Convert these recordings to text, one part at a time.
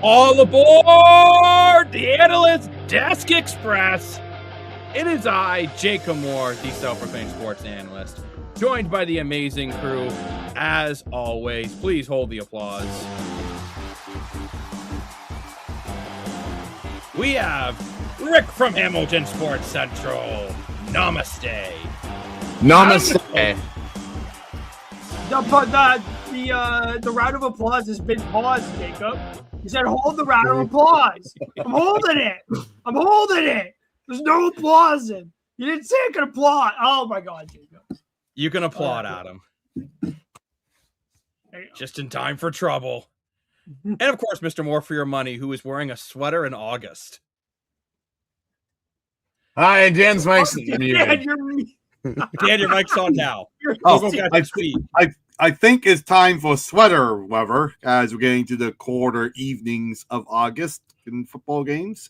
All aboard the Analyst Desk Express. It is I, Jacob Moore, the self-proclaimed sports analyst, joined by the amazing crew. As always, please hold the applause. We have Rick from Hamilton Sports Central. Namaste. Namaste. The round of applause has been paused, Jacob. He said, hold the round of applause. I'm holding it. There's no applauding. You didn't say I could applaud. Oh, my God, Jacob. You can applaud, Adam. Just in time for trouble. And, of course, Mr. More for your money, who is wearing a sweater in August. Hi, Dan's mic's Dan, your mic's on now. I think it's time for sweater weather as we're getting to the quarter evenings of August in football games.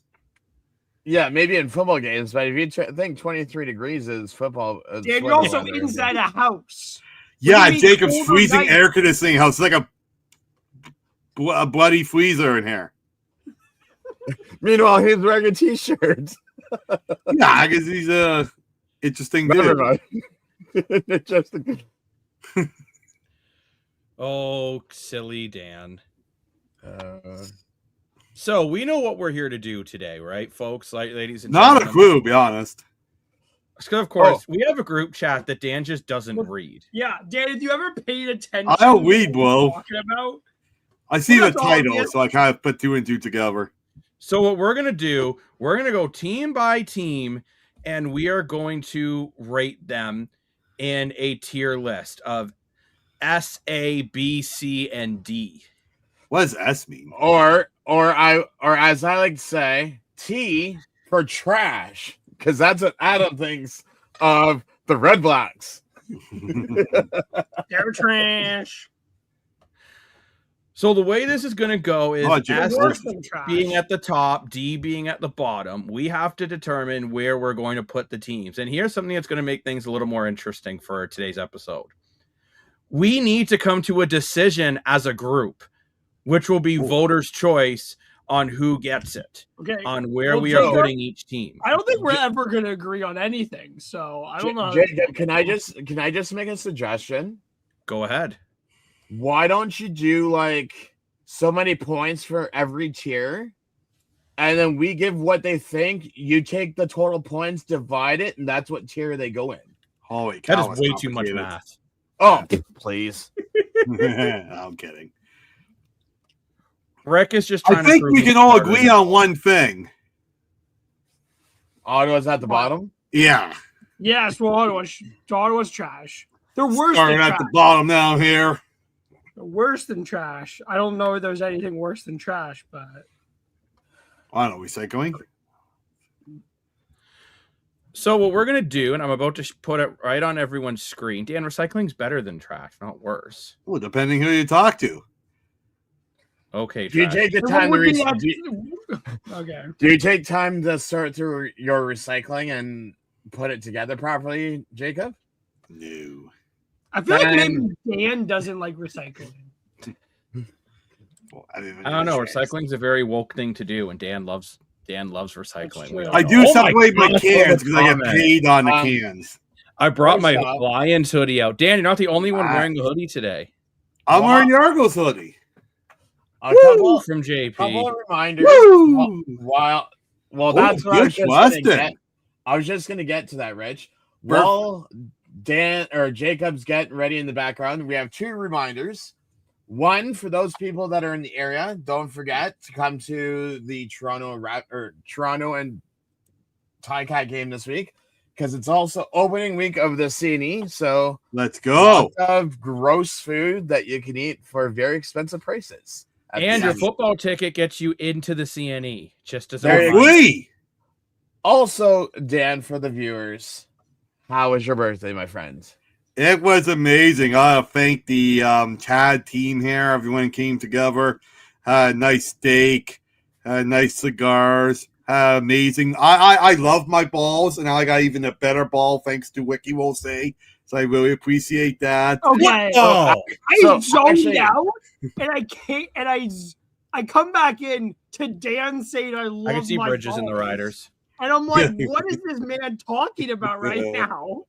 Yeah, maybe in football games, but if you think 23 degrees is football. Dan, you're also inside a house. Yeah, Jacob's freezing air conditioning house. It's like a bloody freezer in here. Meanwhile, he's wearing a t-shirt. Yeah, because he's a interesting dude. Interesting. Oh, silly Dan. So we know what we're here to do today, right, folks? Like, ladies and gentlemen. Not a clue, to be honest. So, of course, we have a group chat that Dan just doesn't read. Yeah, Dan, have you ever paid attention? I don't read, Will. Talking about? I see the title, so I kind of put two and two together. So what we're going to do, we're going to go team by team, and we are going to rate them in a tier list of S, A, B, C, and D. What does S mean? Or as I like to say, T for trash, because that's what Adam thinks of the Red Blacks. They're trash. So the way this is going to go is S being at the top, D being at the bottom. We have to determine where we're going to put the teams. And here's something that's going to make things a little more interesting for today's episode. We need to come to a decision as a group, which will be voters' choice on who gets it, on where we are putting each team. I don't think we're ever going to agree on anything, so I don't know. Jacob, can I just make a suggestion? Go ahead. Why don't you do like so many points for every tier, and then we give what they think, you take the total points, divide it, and that's what tier they go in. Holy cow, that is way too much math. Oh, please. I'm kidding. Rick is just trying to prove we can all agree on one thing. Ottawa's at the bottom? Yeah. Yes, well, Ottawa's trash. They're worse Starting than at trash. the bottom now here. They're worse than trash. I don't know if there's anything worse than trash, but I don't know, recycling. So what we're going to do, and I'm about to put it right on everyone's screen. Dan, recycling's better than trash, not worse. Well, depending who you talk to. Okay, do you take the time to okay. Do you take time to sort through your recycling and put it together properly, Jacob? No. I feel like maybe Dan doesn't like recycling. Well, I don't know. Recycling's a very woke thing to do, and Dan loves recycling. I do separate my cans because I get paid on the cans. I brought my Lions hoodie out. Dan, you're not the only one wearing the hoodie today. I'm wearing the Argos hoodie. Woo! From JP. Couple of reminders. Well, that's what I was just going to get. I was just going to get to that, Rich. While Dan or Jacob's getting ready in the background, we have 2 reminders. One, for those people that are in the area, don't forget to come to the Toronto and Ticat game this week, because it's also opening week of the CNE. So let's go. Lots of gross food that you can eat for very expensive prices. And your football ticket gets you into the CNE. Just as Also, Dan, for the viewers, how was your birthday, my friend? It was amazing. I thank the Chad team here. Everyone came together, had a nice steak, had nice cigars, had amazing. I love my balls, and I got even a better ball thanks to Wiki will say. So I really appreciate that. Okay. I zoned out, and I can't, and I come back in to Dan saying I love my I can see Bridges balls. In the Riders. And I'm like, what is this man talking about right now?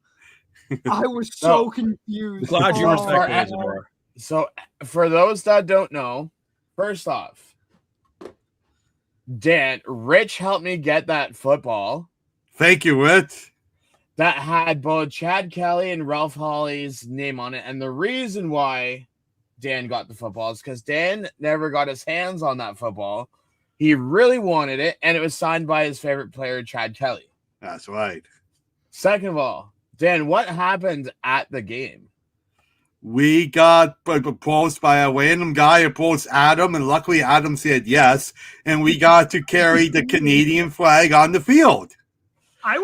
I was so confused. Glad you respect Isadora. So, for those that don't know, first off, Dan, Rich helped me get that football. Thank you, Rich. That had both Chad Kelly and Ralph Hawley's name on it. And the reason why Dan got the football is because Dan never got his hands on that football. He really wanted it, and it was signed by his favorite player, Chad Kelly. That's right. Second of all, Dan, what happened at the game? We got proposed by a random guy, approached Adam, and luckily Adam said yes, and we got to carry the Canadian flag on the field.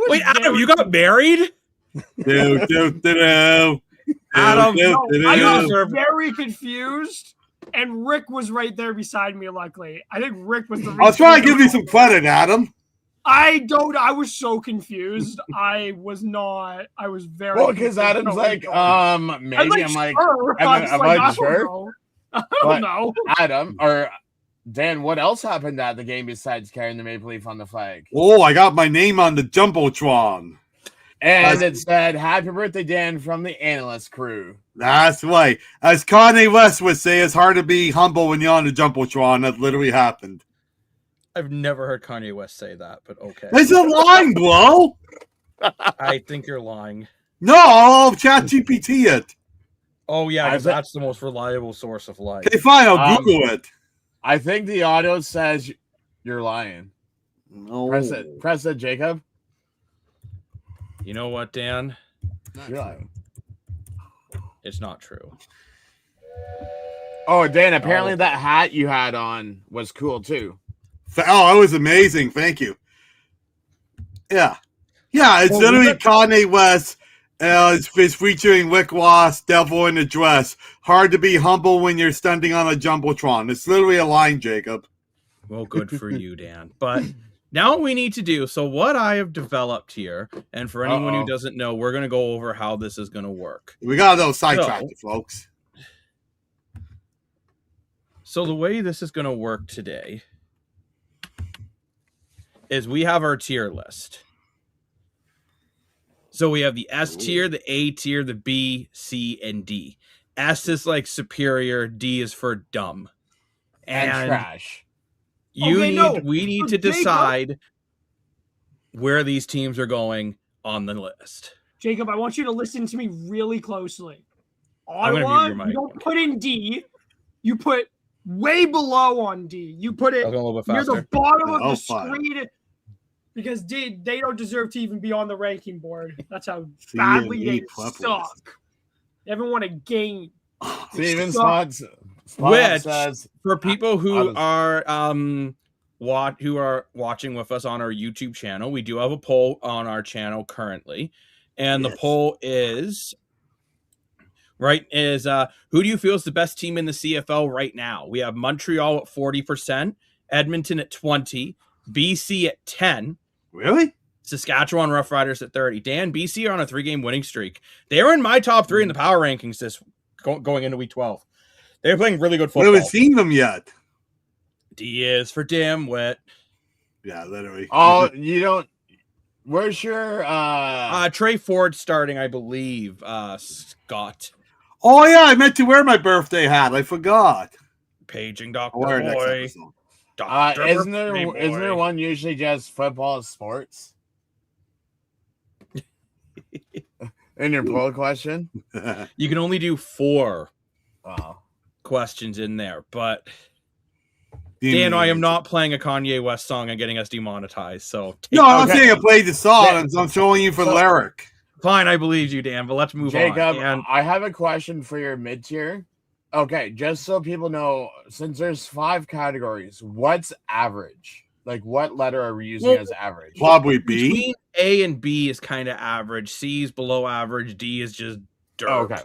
Wait, Adam, you got married? Adam, I was very confused, and Rick was right there beside me, luckily. I think Rick was the reason. I'll try to give you some credit, Adam. I was so confused. I was very well, because Adam's like, maybe I'm like, sure. I don't know. Adam or Dan, what else happened at the game besides carrying the Maple Leaf on the flag? Oh, I got my name on the Jumbotron. And it said, "Happy birthday, Dan," from the analyst crew. That's right. As Kanye West would say, it's hard to be humble when you're on the Jumbotron. That literally happened. I've never heard Kanye West say that, but okay. It's a line, bro. I think you're lying. No, I'll ChatGPT it. Oh, yeah, because that's the most reliable source of life. Okay, fine, I'll Google it. I think the audio says you're lying. No. Press it, Jacob. You know what, Dan? You're lying. It's not true. Oh, Dan, apparently that hat you had on was cool, too. Oh, it was amazing. Thank you. Yeah. Yeah, it's literally Kanye West. It's featuring Rick Ross, Devil in a Dress. Hard to be humble when you're standing on a Jumbotron. It's literally a line, Jacob. Well, good for you, Dan. But now what we need to do, so what I have developed here, and for anyone who doesn't know, we're going to go over how this is going to work. We got those sidetracked, folks. So the way this is going to work today is we have our tier list. So we have the S tier, the A tier, the B, C, and D. S is like superior, D is for dumb. And trash. We need to decide where these teams are going on the list. Jacob, I want you to listen to me really closely. Ottawa, you don't put in D. You put way below on D. You put it near the bottom of the screen. Because they don't deserve to even be on the ranking board. That's how badly they suck. They haven't won a game. Steven Which, for people who are watching with us on our YouTube channel, we do have a poll on our channel currently. And the poll is, who do you feel is the best team in the CFL right now? We have Montreal at 40%, Edmonton at 20%, BC at 10%. Really? Saskatchewan Roughriders at 30%. Dan, BC are on a 3-game winning streak. They were in my top 3 in the power rankings this going into week 12. They're playing really good football. We haven't seen them yet. D is for dimwit. Yeah, literally. Oh, you don't. Where's your Trey Ford starting, I believe. Scott. Oh yeah, I meant to wear my birthday hat. I forgot. Paging Dr. Boy. Isn't there one usually just football sports? In your poll question? You can only do 4 questions in there, but Dan, I am not playing a Kanye West song and getting us demonetized. So no, I'm not saying I played the song. I'm showing you for lyric. Fine, I believe you, Dan, but let's move on. Jacob, I have a question for your mid-tier. Okay, just so people know, since there's 5 categories, what's average? Like, what letter are we using as average? Probably B. Between A and B is kind of average. C is below average. D is just dirt. Okay.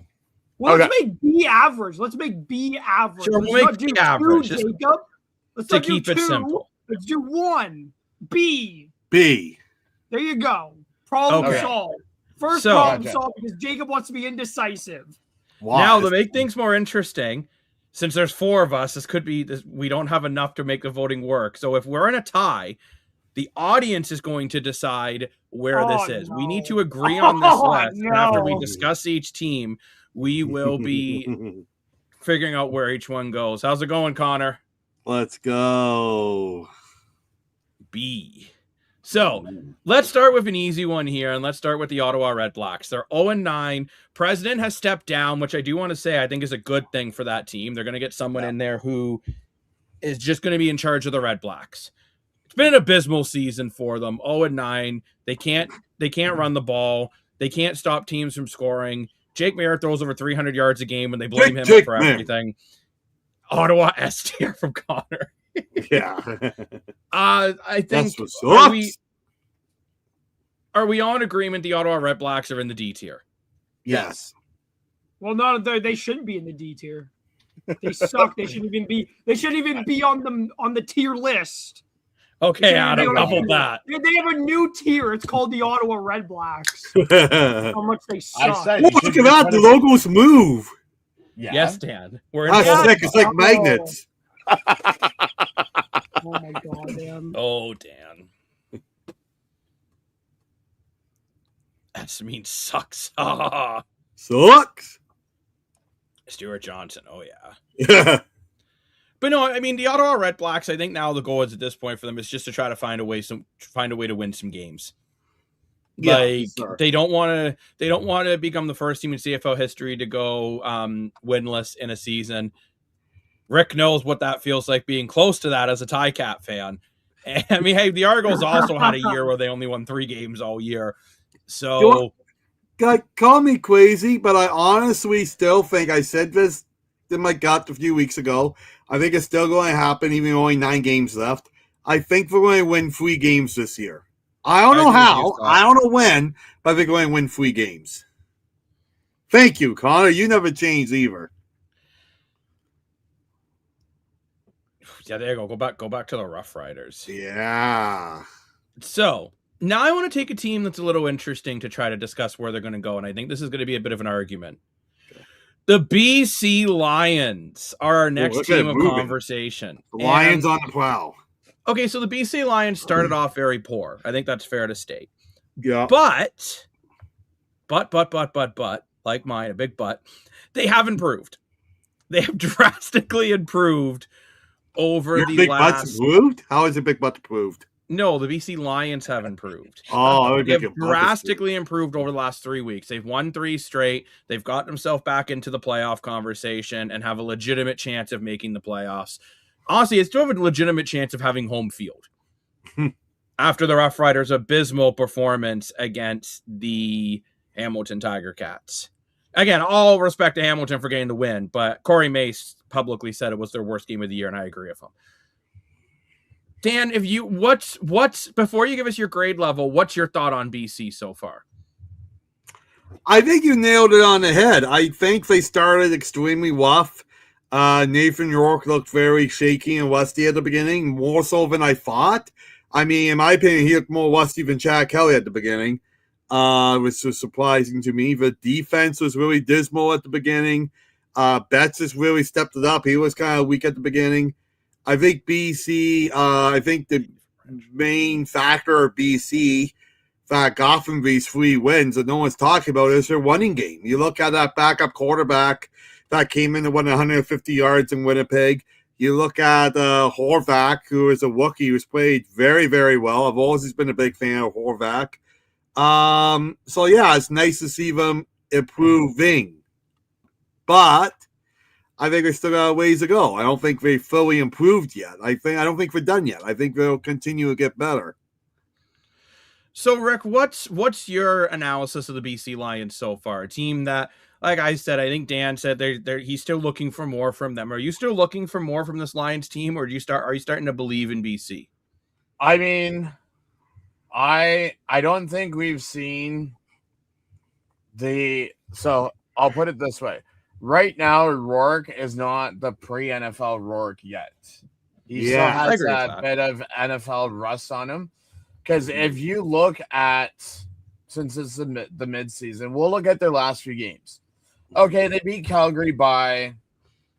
Well, let's make B average. Let's make B average. Sure, we'll make B average. Jacob. Let's to keep it simple. Let's do 1. B. B. There you go. Problem solved. First problem solved because Jacob wants to be indecisive. Wow. Now, to make things more interesting, since there's 4 of us, we don't have enough to make the voting work. So if we're in a tie, the audience is going to decide where this is. No. We need to agree on this list. No. And after we discuss each team, we will be figuring out where each one goes. How's it going, Connor? Let's go. B. So let's start with an easy one here, and let's start with the Ottawa Red Blacks. They're 0-9. President has stepped down, which I do want to say I think is a good thing for that team. They're going to get someone in there who is just going to be in charge of the Red Blacks. It's been an abysmal season for them. 0-9. They can't run the ball. They can't stop teams from scoring. Jake Maier throws over 300 yards a game, and they blame him for everything. Ottawa S tier from Connor. Yeah. I think that's what's up. Are we on agreement the Ottawa Red Blacks are in the D tier? Yes. Well, no, they shouldn't be in the D tier. They suck. They shouldn't even be on the tier list. Okay, Adam, double that. They have a new tier. It's called the Ottawa Red Blacks. How much they suck. Look at that. The logos move. Yeah. Yes, Dan. We're in it's like magnets. Oh my God, Dan. Oh, Dan. That means sucks. Sucks. Stuart Johnson. Oh, yeah. But no, I mean, the Ottawa Red Blacks, I think now the goal is at this point for them is just to try to find a way to win some games. Like they don't want to become the first team in CFL history to go winless in a season. Rick knows what that feels like being close to that as a Tie-Cat fan. And I mean, hey, the Argos also had a year where they only won 3 games all year. So call me crazy, but I honestly still think I said this in my gut a few weeks ago. I think it's still going to happen, even only 9 games left. I think we're going to win 3 games this year. I don't know how. I don't know when, but they're going to win 3 games. Thank you, Connor. You never changed either. Yeah, there you go. Go back to the Rough Riders. Yeah. So now I want to take a team that's a little interesting to try to discuss where they're going to go, and I think this is going to be a bit of an argument. The BC Lions are our next team of conversation. The Lions on the prowl. Okay, so the BC Lions started off very poor. I think that's fair to state. Yeah. But, like mine, a big but, they have improved. They have drastically improved over the big last... Butts improved? How is a big butt improved? No, the BC Lions have improved. Oh, they've drastically improved over the last 3 weeks. They've won 3 straight. They've gotten themselves back into the playoff conversation and have a legitimate chance of making the playoffs. Honestly, it's still have a legitimate chance of having home field. After the Rough Riders' abysmal performance against the Hamilton Tiger Cats. Again, all respect to Hamilton for getting the win, but Corey Mace publicly said it was their worst game of the year, and I agree with him. Dan, if you what's before you give us your grade level, what's your thought on BC so far? I think you nailed it on the head. I think they started extremely rough. Nathan York looked very shaky and rusty at the beginning, more so than I thought. I mean, in my opinion, he looked more rusty than Chad Kelly at the beginning, which was surprising to me. The defense was really dismal at the beginning. Betts has really stepped it up. He was kind of weak at the beginning. I think BC, I think the main factor of BC that got them these 3 wins that no one's talking about is their running game. You look at that backup quarterback that came in and won 150 yards in Winnipeg. You look at Horvath, who is a rookie who's played very, very well. I've always been a big fan of Horvath. So, yeah, it's nice to see them improving. But I think they still got a ways to go. I don't think they fully improved yet. I don't think they're done yet. I think they'll continue to get better. So, Rick, what's your analysis of the BC Lions so far? A team that, like I said, I think Dan said he's still looking for more from them. Are you still looking for more from this Lions team, or are you starting to believe in BC? I mean, I don't think we've seen so I'll put it this way. Right now, Rourke is not the pre-NFL Rourke yet. He still has that bit of NFL rust on him. Because if you look at, since it's the mid-season, we'll look at their last few games. Okay, they beat Calgary by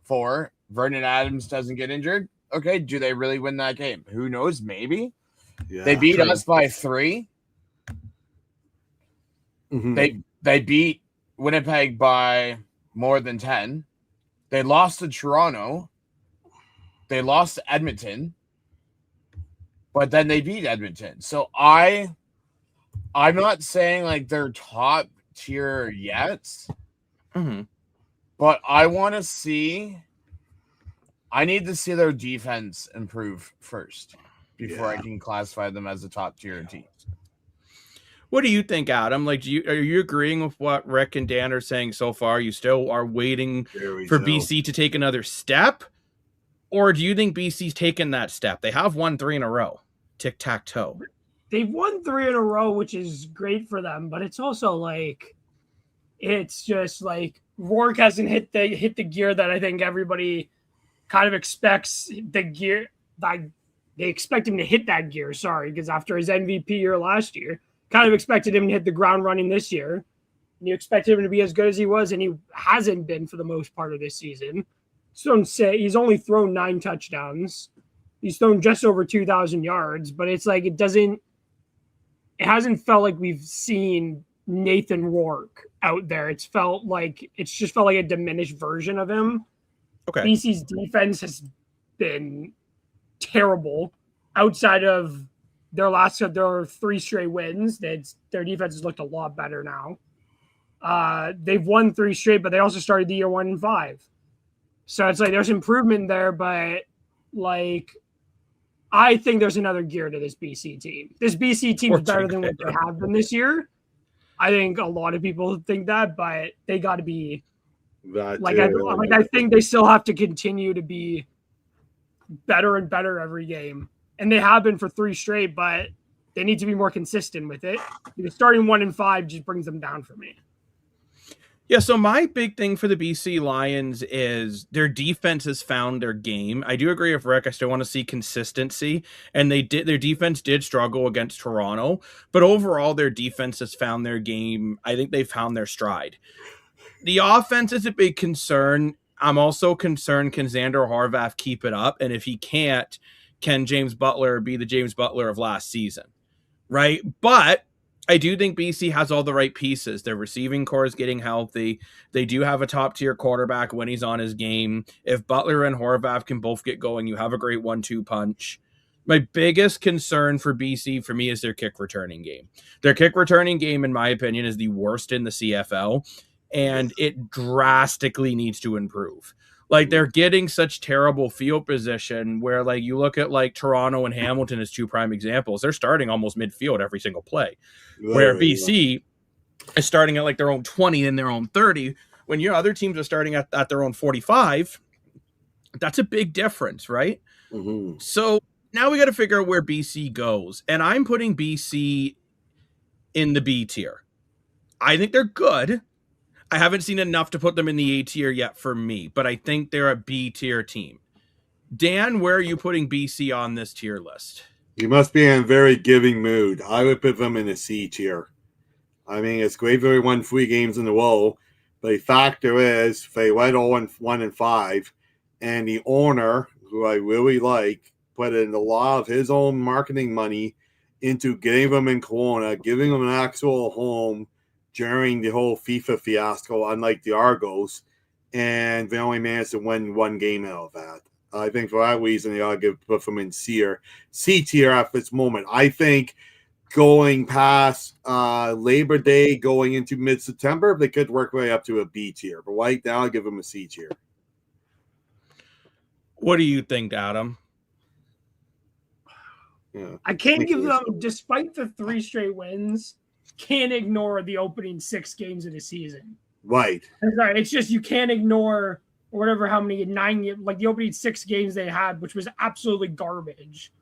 4. Vernon Adams doesn't get injured. Okay, do they really win that game? Who knows? Maybe. Yeah, they beat us by 3. Mm-hmm. They beat Winnipeg by more than 10. They lost to Toronto. They lost to Edmonton. But then they beat Edmonton. So I'm not saying like they're top tier yet. Mm-hmm. But I need to see their defense improve first before I can classify them as a top tier team. What do you think, Adam? Like, are you agreeing with what Rick and Dan are saying so far? You still are waiting for BC to take another step? Or do you think BC's taken that step? They have won 3 in a row. Tic-tac-toe. They've won 3 in a row, which is great for them, but it's also like, it's just like Rourke hasn't hit the gear that I think everybody kind of expects the gear. Like, they expect him to hit that gear, because after his MVP year last year, kind of expected him to hit the ground running this year. And you expected him to be as good as he was, and he hasn't been for the most part of this season. So don't say he's only thrown 9 touchdowns. He's thrown just over 2,000 yards, but it's like it hasn't felt like we've seen Nathan Rourke out there. It's just felt like a diminished version of him. Okay. BC's defense has been terrible outside of their 3 straight wins. Their defense has looked a lot better now. They've won 3 straight, but they also started the year 1-5. So it's like there's improvement there, but like I think there's another gear to this BC team. This BC team is better than what they have been this year. I think a lot of people think that, but they got to be I think they still have to continue to be better and better every game. And they have been for 3 straight, but they need to be more consistent with it. Starting 1-5 just brings them down for me. Yeah, so my big thing for the BC Lions is their defense has found their game. I do agree with Rick. I still want to see consistency, and their defense did struggle against Toronto, but overall their defense has found their game. I think they found their stride. The offense is a big concern. I'm also concerned, can Xander Horvath keep it up? And if he can't, can James Butler be the James Butler of last season? Right? But I do think BC has all the right pieces. Their receiving core is getting healthy. They do have a top-tier quarterback when he's on his game. If Butler and Horvath can both get going, you have a great 1-2 punch. My biggest concern for BC, for me, is their kick returning game. Their kick returning game, in my opinion, is the worst in the CFL, and it drastically needs to improve. Like, they're getting such terrible field position where, like, you look at, like, Toronto and Hamilton as 2 prime examples. They're starting almost midfield every single play. Where BC is starting at, like, their own 20 and their own 30. When your other teams are starting at their own 45, that's a big difference, right? Mm-hmm. So now we got to figure out where BC goes. And I'm putting BC in the B tier. I think they're good. I haven't seen enough to put them in the A tier yet for me, but I think they're a B tier team. Dan, where are you putting BC on this tier list? You must be in a very giving mood. I would put them in a C tier. I mean, it's great that they won 3 games in a row, but the factor is they went 1-5, and the owner, who I really like, put in a lot of his own marketing money into getting them in Kelowna, giving them an actual home during the whole FIFA fiasco, unlike the Argos, and they only managed to win one game out of that. I think for that reason, they ought to put them in C tier at this moment. I think going past Labor Day, going into mid-September, they could work way up to a B tier. But right now, I'll give them a C tier. What do you think, Adam? Yeah. I can't give them, despite the 3 straight wins, can't ignore the opening 6 games of the season. Right. It's just you can't ignore whatever, how many, 9, like the opening 6 games they had, which was absolutely garbage.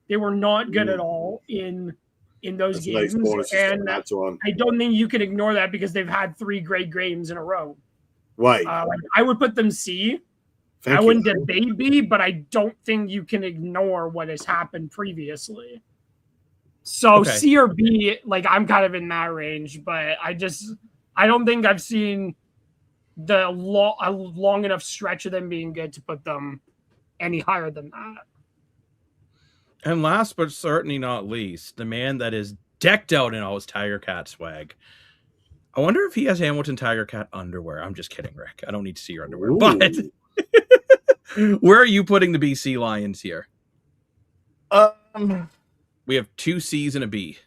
They were not good at all in those games. Nice, and I don't think you can ignore that because they've had 3 great games in a row. Right. I would put them C. I wouldn't debate B, but I don't think you can ignore what has happened previously. So okay. C or B, like I'm kind of in that range, but I don't think I've seen a long enough stretch of them being good to put them any higher than that. And last but certainly not least, the man that is decked out in all his Tiger Cat swag. I wonder if he has Hamilton Tiger Cat underwear. I'm just kidding, Rick. I don't need to see your underwear. Ooh. But where are you putting the BC Lions here? We have 2 C's and a B.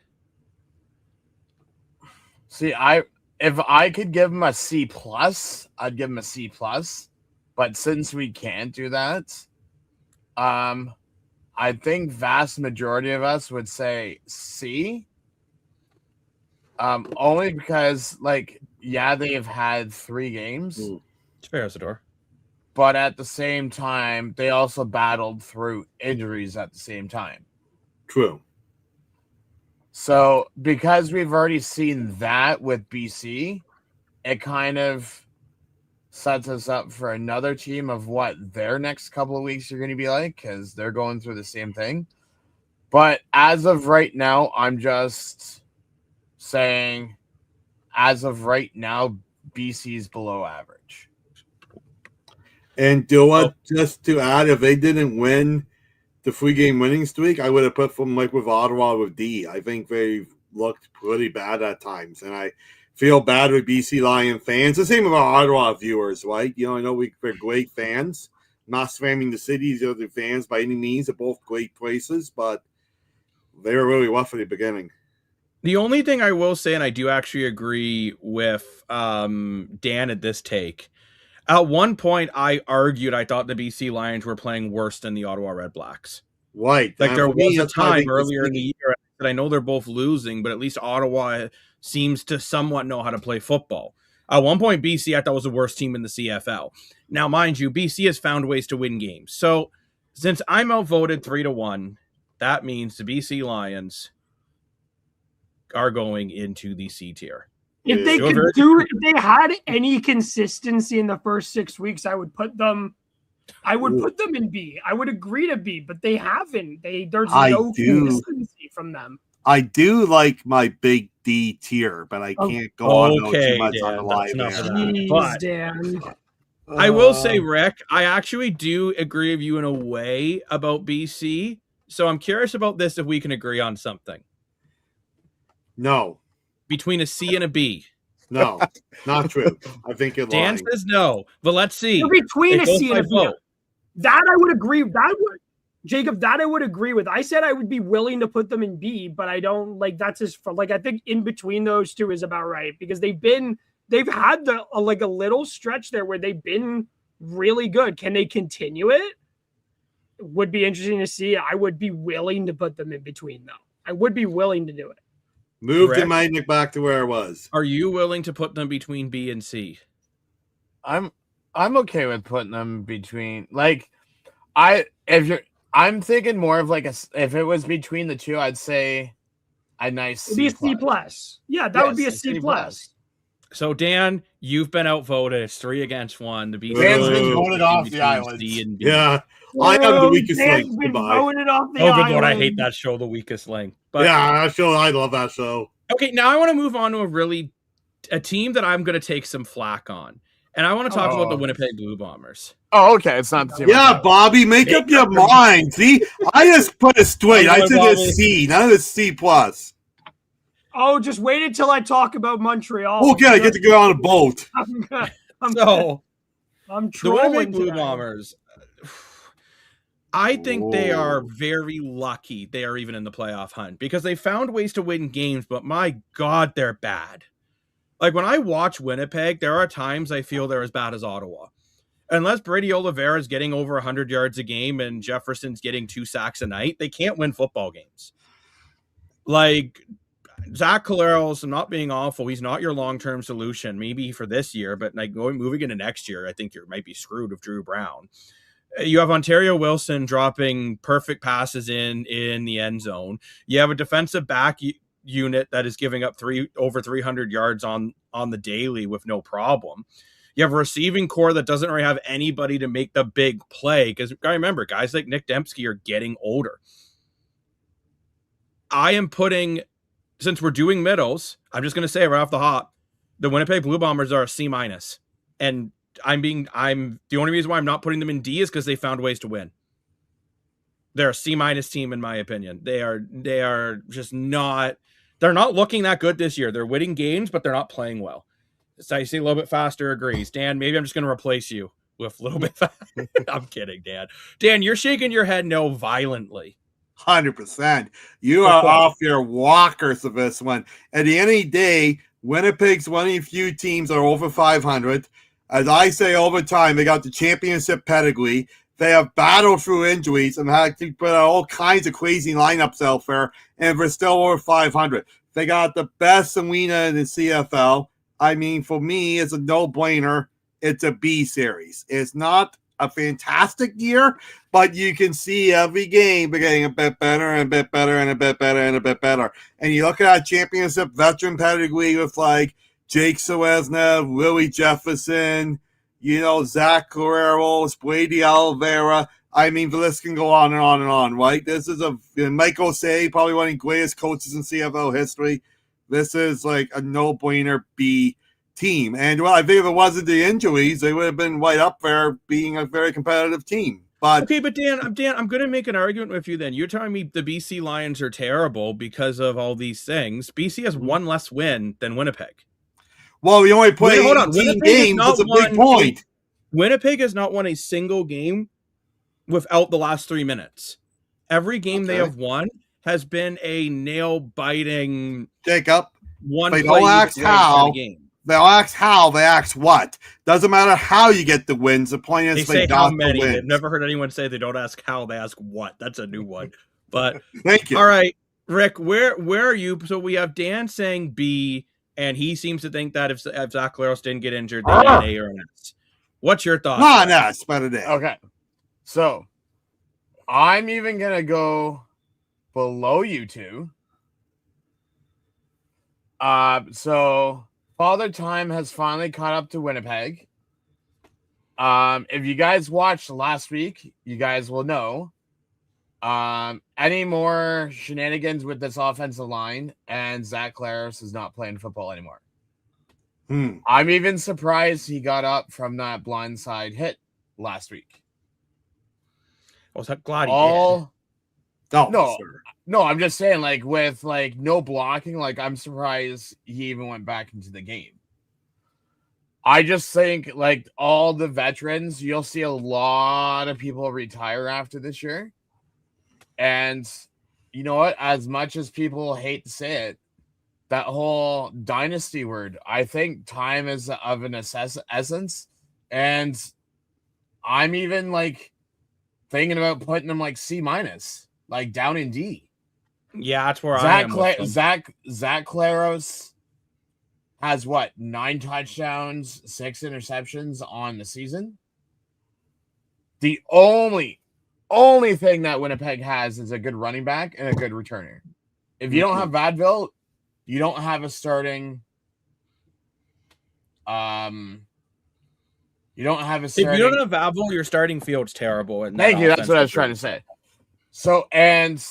See, if I could give him a C+, I'd give him a C+. But since we can't do that, I think vast majority of us would say C. Only because, like, yeah, they've had 3 games. It's fair, Isidore. But at the same time, they also battled through injuries at the same time. True. So, because we've already seen that with BC, it kind of sets us up for another team of what their next couple of weeks are going to be like, because they're going through the same thing. But as of right now, I'm just saying, as of right now, BC's below average. And just to add, if they didn't win the 3-game winning streak, I would have put them like with Ottawa with D. I think they looked pretty bad at times, and I feel bad with BC Lion fans. The same with our Ottawa viewers, right? I know we're great fans. I'm not spamming the cities or the fans by any means. They're both great places, but they were really rough at the beginning. The only thing I will say, and I do actually agree with Dan at this take, at one point I argued I thought the BC Lions were playing worse than the Ottawa Red Blacks. Right. Like there was a time earlier in the year that I know they're both losing, but at least Ottawa seems to somewhat know how to play football. At one point, BC I thought was the worst team in the CFL. Now, mind you, BC has found ways to win games. So since I'm outvoted 3-1, that means the BC Lions are going into the C tier. If they had any consistency in the first 6 weeks, I would put them in B. I would agree to B, but they haven't. There's no consistency from them. I do like my big D tier, but I can't go on too much on the live Jeez, Dan. I will say, Rick, I actually do agree with you in a way about BC. So I'm curious about this if we can agree on something. No. Between a C and a B. No, not true. I think you're Dan lying. says no, but let's see. Between a C and a B. That I would agree. Jacob, that I would agree with. I said I would be willing to put them in B, but I don't like that's just for like I think in between those two is about right because they've had a little stretch there where they've been really good. Can they continue it? Would be interesting to see. I would be willing to put them in between though. I would be willing to do it. Move the Magnic back to where it was. Are you willing to put them between B and C? I'm okay with putting them between I'm thinking more of if it was between the two, I'd say a nice It'd be a C plus. Yeah, that would be a C plus. So Dan, you've been outvoted. It's 3-1. The BC Dan's been voted off the island. Yeah. I have the weakest link. I hate that show, The Weakest Link. But, that show, I love that show. Okay, now I want to move on to a team that I'm going to take some flack on. And I want to talk about the Winnipeg Blue Bombers. Oh, okay. It's not the team. Yeah, Bobby, make up your mind. See, I just put it straight. I said it's C, not a C plus. Oh, just wait until I talk about Montreal. Okay, I get to go on a boat. I'm trolling. The Winnipeg Blue Bombers. I think they are very lucky they are even in the playoff hunt because they found ways to win games, but my God, they're bad. Like when I watch Winnipeg, there are times I feel they're as bad as Ottawa. Unless Brady Oliveira is getting over 100 yards a game and Jefferson's getting 2 sacks a night, they can't win football games. Like Zach Collaros, I'm not being awful. He's not your long-term solution, maybe for this year, but like moving into next year, I think you might be screwed with Drew Brown. You have Ontario Wilson dropping perfect passes in the end zone. You have a defensive back unit that is giving up over 300 yards on the daily with no problem. You have a receiving core that doesn't really have anybody to make the big play because I remember guys like Nick Dembski are getting older. I am putting, since we're doing middles, I'm just going to say right off the hop, the Winnipeg Blue Bombers are a C-. And I'm the only reason why I'm not putting them in D is because they found ways to win. They're a C- team in my opinion. They are just not, they're not looking that good this year. They're winning games, but they're not playing well. So I see a little bit faster agrees. Dan, maybe I'm just going to replace you with a little bit faster. I'm kidding, Dan. Dan, you're shaking your head no violently. 100%. You are off your walkers of this one. At the end of the day, Winnipeg's one of the few teams that are over 500. As I say over time, they got the championship pedigree. They have battled through injuries and had to put all kinds of crazy lineups out there, and they're still over 500. They got the best arena in the CFL. I mean, for me, it's a no-brainer. It's a B series. It's not a fantastic year, but you can see every game getting a bit better and a bit better and a bit better and a bit better. And you look at that championship veteran pedigree with like Jake Selesna, Willie Jefferson, Zach Collaros, Brady Oliveira. I mean, the list can go on and on and on, right? This is Mike Osei, probably one of the greatest coaches in CFL history. This is like a no-brainer B team. And well, I think if it wasn't the injuries, they would have been right up there being a very competitive team. But okay, but Dan, I'm going to make an argument with you then. You're telling me the BC Lions are terrible because of all these things. BC has one less win than Winnipeg. Well, we only play 18 games. That's a big point. Winnipeg has not won a single game without the last 3 minutes. Every game they have won has been a nail-biting Jacob. One they play don't ask how. Game. They'll ask how, they ask what. Doesn't matter how you get the wins. The point is they got how many. The wins. I've never heard anyone say they don't ask how, they ask what. That's a new one. But thank you. All right, Rick, where are you? So we have Dan saying B, and he seems to think that if Zach Collaros didn't get injured, then an A or an S. What's your thoughts? Not an S, but an A. Okay. So I'm even gonna go below you two. So Father Time has finally caught up to Winnipeg. If you guys watched last week, you guys will know. Any more shenanigans with this offensive line, and Zach Collaros is not playing football anymore. I'm even surprised he got up from that blindside hit last week. I was glad he did. No, I'm just saying, like, with like no blocking, like I'm surprised he even went back into the game. I just think like all the veterans, you'll see a lot of people retire after this year. And you know what? As much as people hate to say it, that whole dynasty word, I think time is of an essence. And I'm even like thinking about putting them like C-, like down in D. Yeah, that's where I am. Zach Collaros has what, 9 touchdowns, 6 interceptions on the season. The only thing that Winnipeg has is a good running back and a good returner. If you don't have Vadville, you don't have a starting. You don't have a starting. If you don't have Vadville, your starting field's terrible. Thank you. That's what I was trying to say. So, and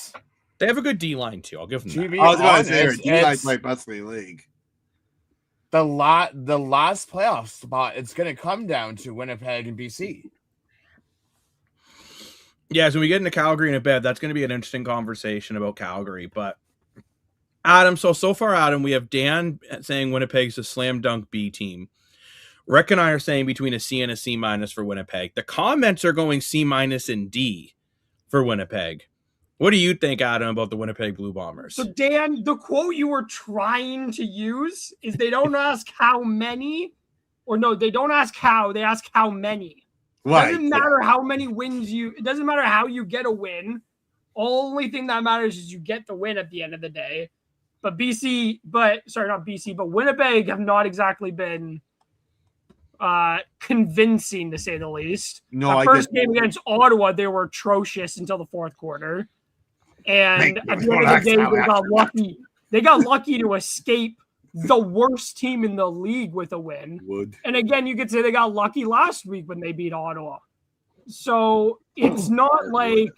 they have a good D line too. I'll give them that. I was going to say D line's my best in the league. the last playoff spot, it's going to come down to Winnipeg and BC. Yeah, so we get into Calgary in a bit. That's going to be an interesting conversation about Calgary. But Adam, so far, Adam, we have Dan saying Winnipeg's a slam dunk B team. Rick and I are saying between a C and a C minus for Winnipeg. The comments are going C minus and D for Winnipeg. What do you think, Adam, about the Winnipeg Blue Bombers? So, Dan, the quote you were trying to use is they don't ask how many, or no, they don't ask how, they ask how many. Right. It doesn't matter how many wins it doesn't matter how you get a win. Only thing that matters is you get the win at the end of the day. But Winnipeg have not exactly been convincing, to say the least. No, the first game against Ottawa, they were atrocious until the fourth quarter. And at the end of the day, they got lucky. They got lucky to escape the worst team in the league with a win. And again, you could say they got lucky last week when they beat Ottawa. So it's not like,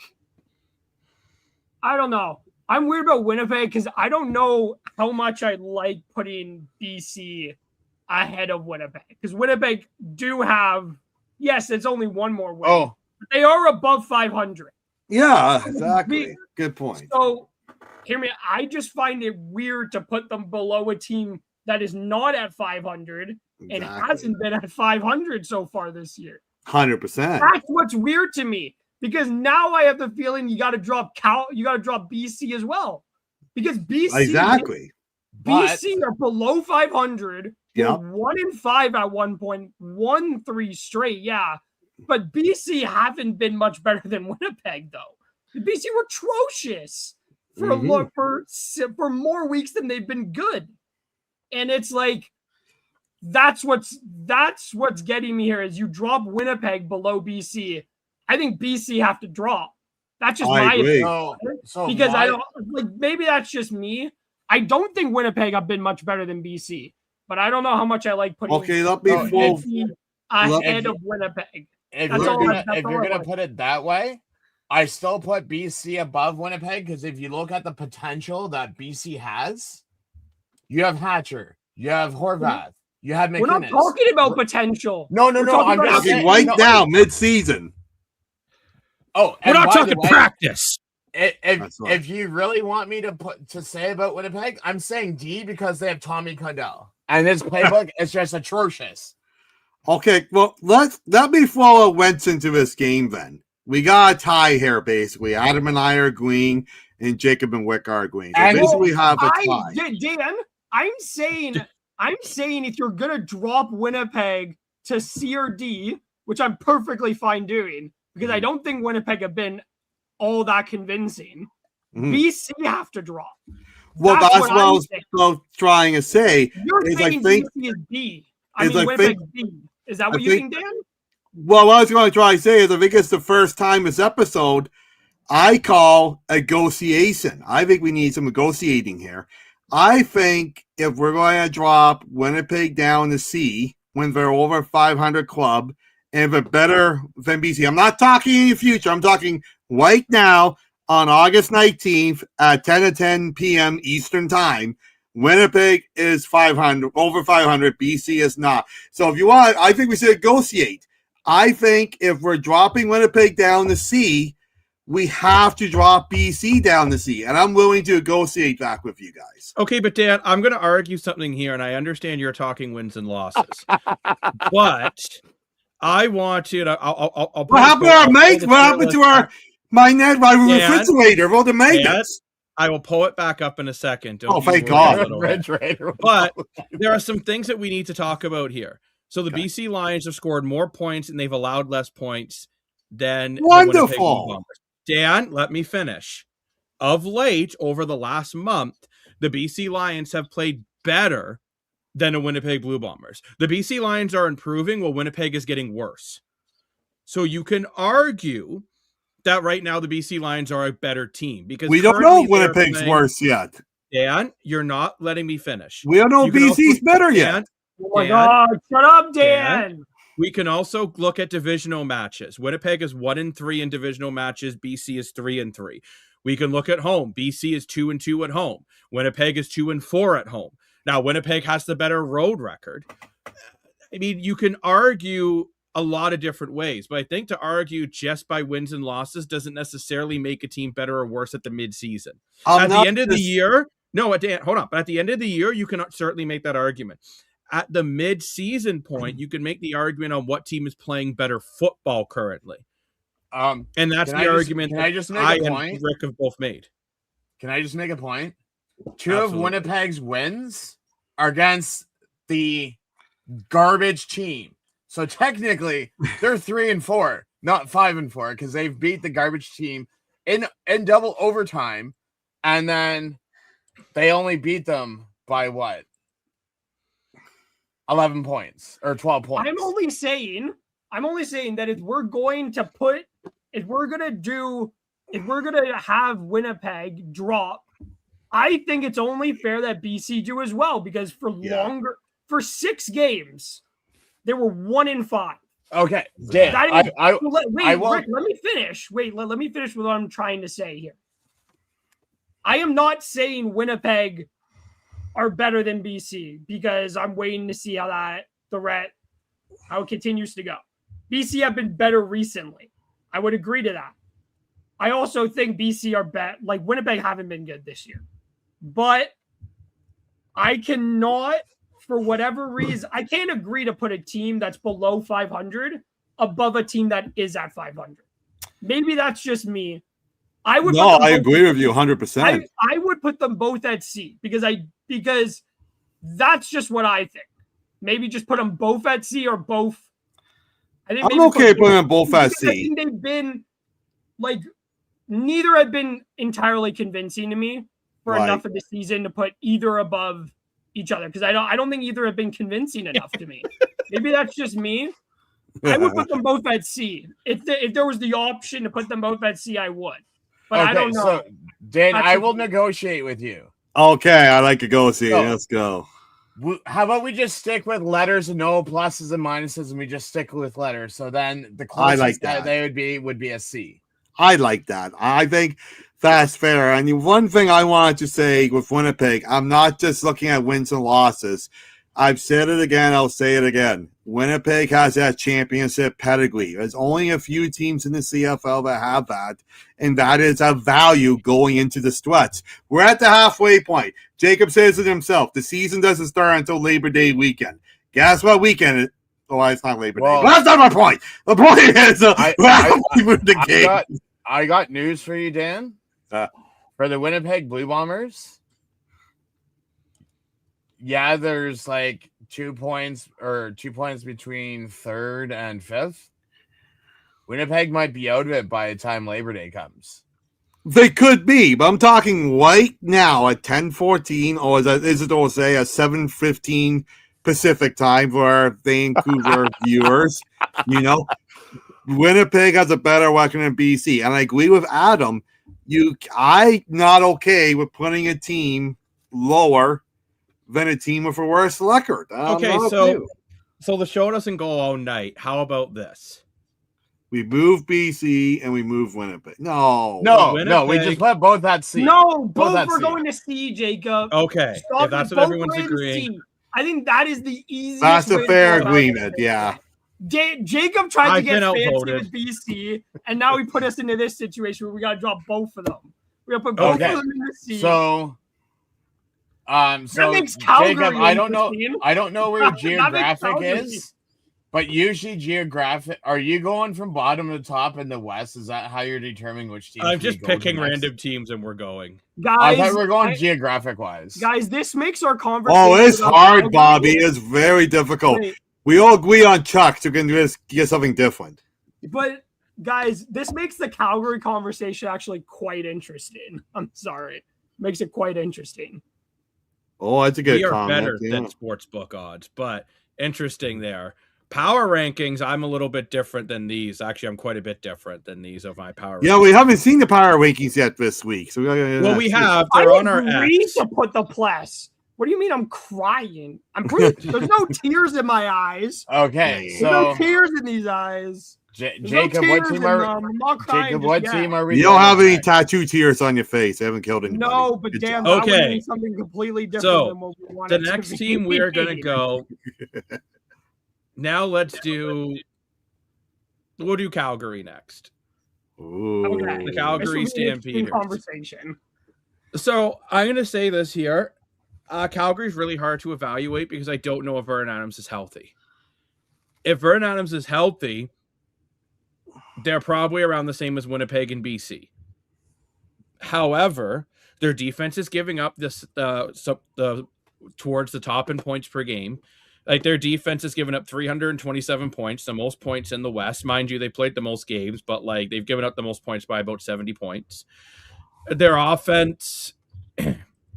I don't know. I'm weird about Winnipeg because I don't know how much I like putting BC ahead of Winnipeg. Because Winnipeg do have, yes, it's only one more win. Oh. But they are above 500. Yeah, exactly. Good point. So, hear me, I just find it weird to put them below a team that is not at 500 and hasn't been at 500 so far this year. 100%. That's what's weird to me, because now I have the feeling you got to drop BC as well, because BC are below 500. Yeah, 1-5 at one point, 1-3 straight. Yeah. But BC haven't been much better than Winnipeg, though. The BC were atrocious for more weeks than they've been good, and it's like that's what's getting me here. Is you drop Winnipeg below BC, I think BC have to drop. That's just my opinion. Because I don't like. Maybe that's just me. I don't think Winnipeg have been much better than BC, but I don't know how much I like putting BC ahead of Winnipeg. If you're gonna put it that way, I still put BC above Winnipeg, because if you look at the potential that BC has, you have Hatcher, you have Horvath, you have McKinnon. We're not talking about potential. No. I'm just talking now, mid-season. Oh, we're not talking practice. If you really want me to say about Winnipeg, I'm saying D, because they have Tommy Condell, and his playbook is just atrocious. Okay, well, let me follow Wentz into this game then. We got a tie here, basically. Adam and I are agreeing, and Jacob and Wick are agreeing. So basically, we have a tie. Dan, I'm saying if you're gonna drop Winnipeg to C or D, which I'm perfectly fine doing, because I don't think Winnipeg have been all that convincing. BC have to drop. Well, that's what I was trying to say. You're saying BC is D. Winnipeg's D. Is that what you think, Dan? Well, what I was going to try to say is, I think it's the first time this episode I call a negotiation. I think we need some negotiating here. I think if we're going to drop Winnipeg down to C when they're over 500 club, and if they're better than BC, I'm not talking in the future. I'm talking right now on August 19th at 10 p.m. Eastern Time. Winnipeg is 500, over 500. BC is not. So if you want, I think we should negotiate. I think if we're dropping Winnipeg down to C, we have to drop BC down to C. And I'm willing to negotiate back with you guys. Okay, but Dan, I'm going to argue something here, and I understand you're talking wins and losses. But I want you to. What happened to our mates? What happened to my refrigerator? Well, the magnets. I will pull it back up in a second. Thank God. But there are some things that we need to talk about here. So the BC Lions have scored more points and they've allowed less points than the Winnipeg Blue Bombers. Dan, let me finish. Of late, over the last month, the BC Lions have played better than the Winnipeg Blue Bombers. The BC Lions are improving while Winnipeg is getting worse. So you can argue that right now the BC Lions are a better team, because we don't know Winnipeg's worse yet. Dan, you're not letting me finish. We don't know BC's better yet. Oh my God! Shut up, Dan. We can also look at divisional matches. Winnipeg is 1-3 in divisional matches. BC is 3-3. We can look at home. BC is 2-2 at home. Winnipeg is 2-4 at home. Now, Winnipeg has the better road record. I mean, you can argue a lot of different ways, but I think to argue just by wins and losses doesn't necessarily make a team better or worse at the midseason. At the end of the year, hold on. But at the end of the year, you can certainly make that argument. At the mid-season point, you can make the argument on what team is playing better football currently. And that's the argument that I and Rick have both made. Can I just make a point? Two of Winnipeg's wins are against the garbage team. So technically, they're 3-4, not 5-4, because they've beat the garbage team in double overtime, and then they only beat them by what? 11 points or 12 points. I'm only saying that if we're going to have Winnipeg drop, I think it's only fair that BC do as well, because for 6 games, they were 1-5. Okay, Dan, Rick, let me finish. Let me finish with what I'm trying to say here. I am not saying Winnipeg are better than BC, because I'm waiting to see how it continues to go. BC have been better recently. I would agree to that. I also think BC are better. Like, Winnipeg haven't been good this year. But I cannot, for whatever reason, I can't agree to put a team that's below 500 above a team that is at 500. Maybe that's just me. I agree with you 100%. I would put them both at C because that's just what I think. Maybe just put them both at C or both. I'm okay putting them both at C. I think they've been neither have been entirely convincing to me for enough of the season to put either above each other, because I don't think either have been convincing enough to me. Maybe that's just me. I would put them both at C. If there was the option to put them both at C, I would. But I don't know. So, Dan, I will negotiate with you. Okay, I like negotiating. Let's go. How about we just stick with letters and no pluses and minuses, and we just stick with letters? So then the closest that they would be a C. I like that. I think that's fair. And the one thing I wanted to say with Winnipeg, I'm not just looking at wins and losses. I've said it again. I'll say it again. Winnipeg has that championship pedigree. There's only a few teams in the CFL that have that, and that is a value going into the stretch. We're at the halfway point. Jacob says it himself. The season doesn't start until Labor Day weekend. Guess what weekend it? Oh, it's not Labor Day. Well, that's not my point. The point is, I got news for you, Dan. For the Winnipeg Blue Bombers, yeah, there's 2 points between 3rd and 5th. Winnipeg might be out of it by the time Labor Day comes. They could be, but I'm talking right now at 10:14, or is it all say at 7:15 Pacific time for our Vancouver viewers. Winnipeg has a better record than BC, and I agree with Adam. I'm not okay with putting a team lower than a team with a worse record. Okay, so the show doesn't go all night. How about this? We move BC and we move Winnipeg. No, we just put both at C. No, both were going to C, Jacob. Okay, if that's what everyone's agreeing. I think that is the easiest. That's a fair agreement, yeah. Jacob tried to get fancy with BC, and now he put us into this situation where we got to drop both of them. We got to put both of them in the C. So Jacob, I don't know where your geographic is, but usually are you going from bottom to top in the West? Is that how you're determining which team? I'm just picking random teams and we're going. Guys, I thought we were going geographic wise. Guys, this makes our conversation. Oh, it's hard, Bobby. It's very difficult. Wait. We all agree on Chuck, so we can just get something different. But guys, this makes the Calgary conversation actually quite interesting. I'm sorry. It makes it quite interesting. Oh, that's a good comment. We are better than sportsbook odds, but interesting there. Power rankings, I'm a little bit different than these. Actually, I'm quite a bit different than these of my power rankings. Yeah, we haven't seen the power rankings yet this week. So we have. They're on our X. To put the plus. What do you mean I'm crying? There's no tears in my eyes. Okay, There's no tears in these eyes. Jacob, what team are we? You don't have any tattoo tears on your face. I haven't killed anybody. No, but Good damn, job. that would mean something completely different than what we wanted. The next team we are going to go. Now we'll do Calgary next. Ooh. Okay. The Calgary Stampeders. Conversation. So I'm going to say this here. Calgary's really hard to evaluate because I don't know if Vernon Adams is healthy. If Vernon Adams is healthy, they're probably around the same as Winnipeg and BC. However, their defense is giving up this towards the top in points per game. Like, their defense has given up 327 points, the most points in the West. Mind you, they played the most games, but like they've given up the most points by about 70 points. Their offense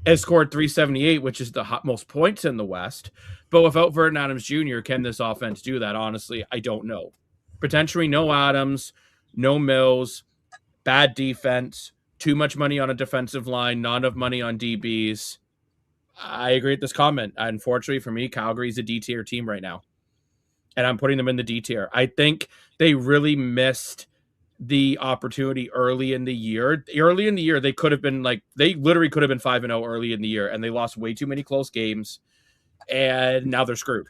has scored 378, which is the most points in the West. But without Vernon Adams Jr., can this offense do that? Honestly, I don't know. Potentially no Adams, no Mills, bad defense, too much money on a defensive line, not enough money on DBs. I agree with this comment. Unfortunately for me, Calgary's a D tier team right now. And I'm putting them in the D tier. I think they really missed the opportunity early in the year. Early in the year, they literally could have been 5-0 early in the year, and they lost way too many close games, and now they're screwed.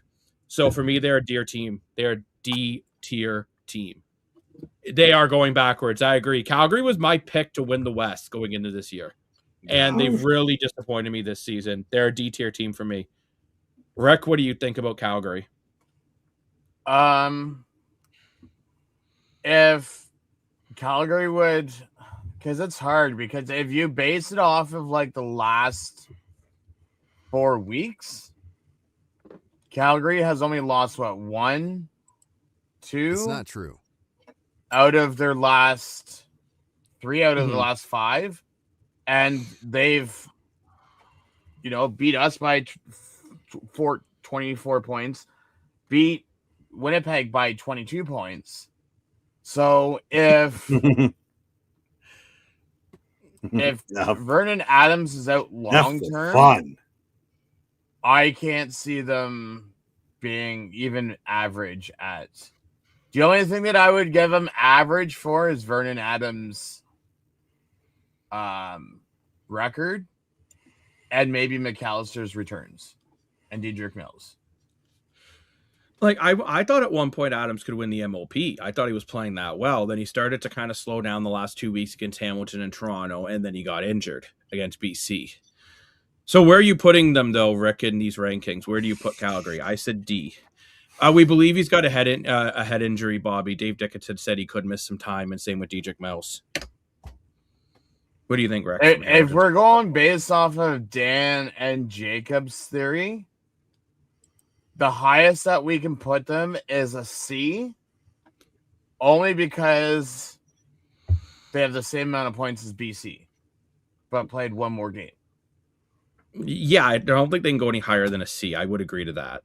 So for me, they're a D team. They're a D tier team. They are going backwards. I agree. Calgary was my pick to win the West going into this year, and they've really disappointed me this season. They're a D tier team for me. Rick, what do you think about Calgary? If Calgary would, because it's hard, because if you base it off of like the last 4 weeks, Calgary has only lost 1, 2. It's not true. Out of their last 3 out of the last 5, and they've, beat us by 24 points, beat Winnipeg by 22 points. So if Vernon Adams is out long term, I can't see them being even average at. The only thing that I would give them average for is Vernon Adams' record and maybe McAllister's returns and Dedrick Mills. Like, I thought at one point Adams could win the MOP. I thought he was playing that well. Then he started to kind of slow down the last 2 weeks against Hamilton and Toronto, and then he got injured against BC. So where are you putting them, though, Rick, in these rankings? Where do you put Calgary? I said D. We believe he's got a head injury, Bobby. Dave Dickinson said he could miss some time, and same with Dedrick Mills. What do you think, Rick? If we're going based off of Dan and Jacob's theory, the highest that we can put them is a C, only because they have the same amount of points as BC, but played one more game. Yeah, I don't think they can go any higher than a C. I would agree to that.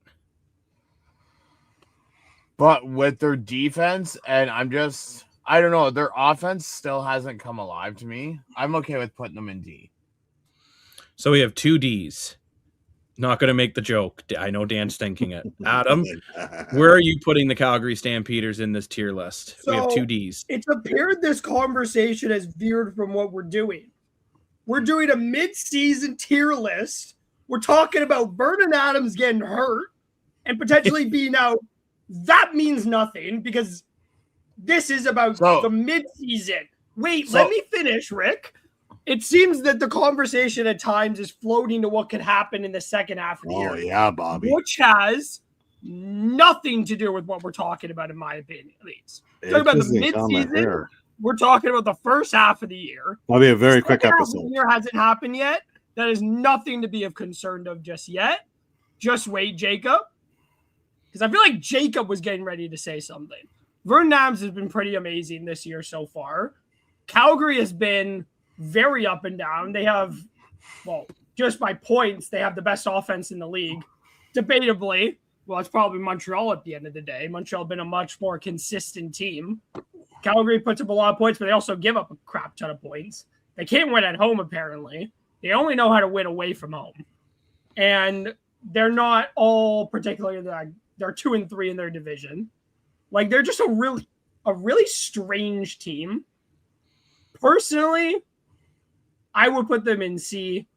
But with their defense, and I don't know, their offense still hasn't come alive to me. I'm okay with putting them in D. So we have 2 Ds. Not going to make the joke. I know Dan's thinking it. Adam, where are you putting the Calgary Stampeders in this tier list? So we have 2 Ds. It's appeared this conversation has veered from what we're doing. We're doing a mid-season tier list. We're talking about Vernon Adams getting hurt and potentially being out. That means nothing because this is about the mid-season. Wait, let me finish, Rick. It seems that the conversation at times is floating to what could happen in the second half of the year. Oh, yeah, Bobby. Which has nothing to do with what we're talking about, in my opinion, at least. Talking about the mid-season, we're talking about the first half of the year. That'll be a very quick episode. Half of the year hasn't happened yet. That is nothing to be of concerned of just yet. Just wait, Jacob. Because I feel like Jacob was getting ready to say something. Vernon Adams has been pretty amazing this year so far. Calgary has been very up and down. They have, just by points, they have the best offense in the league. Debatably, it's probably Montreal at the end of the day. Montreal have been a much more consistent team. Calgary puts up a lot of points, but they also give up a crap ton of points. They can't win at home, apparently. They only know how to win away from home. and they're not all particularly they're 2-3 in their division. Like they're just a really strange team. Personally, I would put them in C.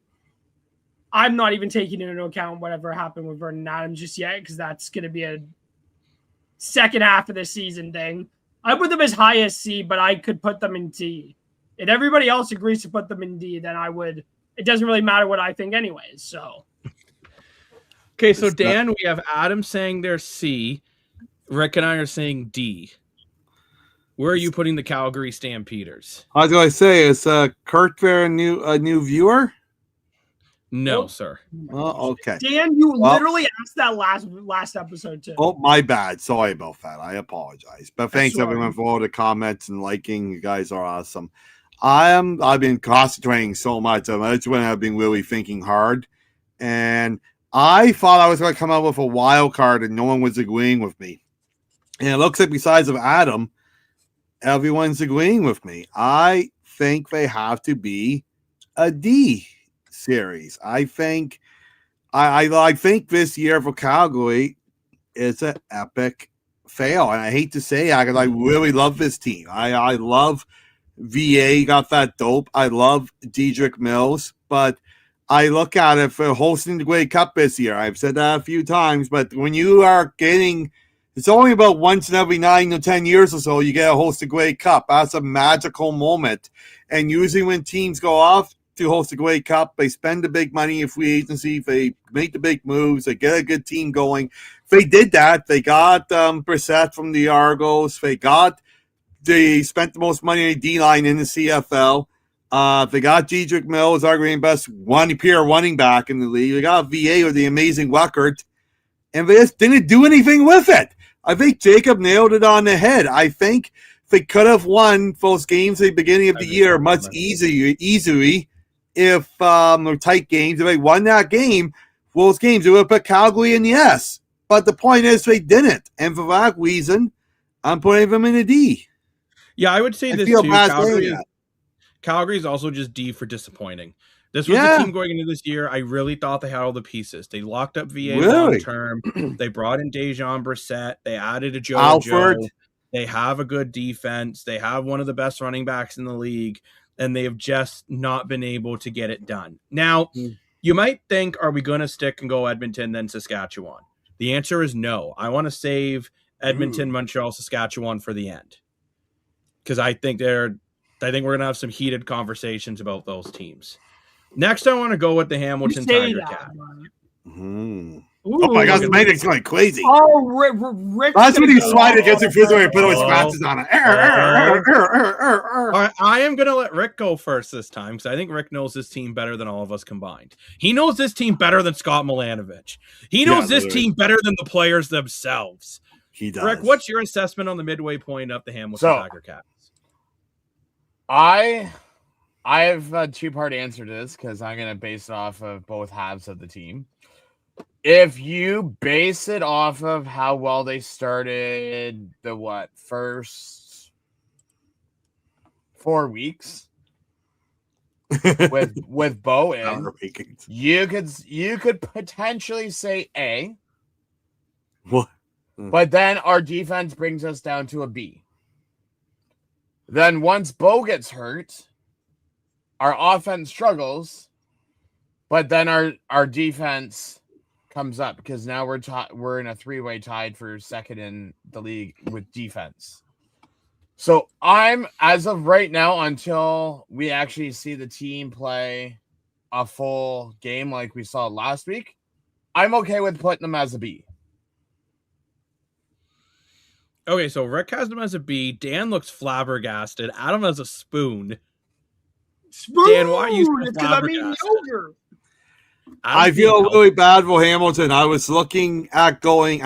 I'm not even taking into account whatever happened with Vernon Adams just yet, because that's going to be a second half of the season thing. I put them as high as C, but I could put them in D. If everybody else agrees to put them in D, then I would. It doesn't really matter what I think anyways. So. Okay, so Dan, we have Adam saying they're C. Rick and I are saying D. Where are you putting the Calgary Stampeders? I was going to say, is Kurt there a new viewer? No, sir. Oh, okay. Dan, you literally asked that last episode too. Oh, my bad. Sorry about that. I apologize. But thanks everyone for all the comments and liking. You guys are awesome. I've been concentrating so much. That's when I've been really thinking hard. And I thought I was going to come up with a wild card and no one was agreeing with me. And it looks like besides of Adam, everyone's agreeing with me. I think they have to be a D series. I think I think this year for Calgary is an epic fail. And I hate to say it because I really love this team. I love VA, got that dope. I love Dedrick Mills, but I look at it for hosting the Grey Cup this year. I've said that a few times, but when you are getting, it's only about once in every 9 to 10 years or so you get to host a Grey Cup. That's a magical moment. And usually when teams go off to host a Grey Cup, they spend the big money in free agency, they make the big moves, they get a good team going. They did that. They got Brissett from the Argos. They spent the most money on a D-line in the CFL. They got Dedrick Mills, arguably best pure running back in the league. They got VA with the amazing record, and they just didn't do anything with it. I think Jacob nailed it on the head. I think they could have won those games at the beginning of the year much easily if they're tight games. If they won that game, those games, they would have put Calgary in the S. But the point is they didn't. And for that reason, I'm putting them in a D. Yeah, I would say this too. Calgary is also just D for disappointing. This was the team going into this year. I really thought they had all the pieces. They locked up VA long term. They brought in Dejan Brissett. They added a Joe Alford. They have a good defense. They have one of the best running backs in the league, and they have just not been able to get it done. Now, you might think, are we going to stick and go Edmonton, then Saskatchewan? The answer is no. I want to save Edmonton, Montreal, Saskatchewan for the end, because I think we're going to have some heated conversations about those teams. Next, I want to go with the Hamilton Tiger Cat. Oh my gosh, it's going crazy. Oh, Rick. That's when he slid against the refrigerator and put all his glasses on it. All right, I am going to let Rick go first this time, because I think Rick knows this team better than all of us combined. He knows this team better than Scott Milanovich. He knows this team better than the players themselves. He does. Rick, what's your assessment on the midway point of the Hamilton Tiger Cats? I have a two-part answer to this because I'm going to base it off of both halves of the team. If you base it off of how well they started the first 4 weeks with Bowen, you could potentially say A. What? But then our defense brings us down to a B. Then once Bo gets hurt, our offense struggles, but then our defense comes up because now we're in a three-way tied for second in the league with defense. So I'm, as of right now, until we actually see the team play a full game like we saw last week, I'm okay with putting them as a B. Okay, so Rick has them as a B. Dan looks flabbergasted. Adam has a spoon. Dan, why are you so flabbergasted? Yogurt. I feel really bad for Hamilton. I was looking at going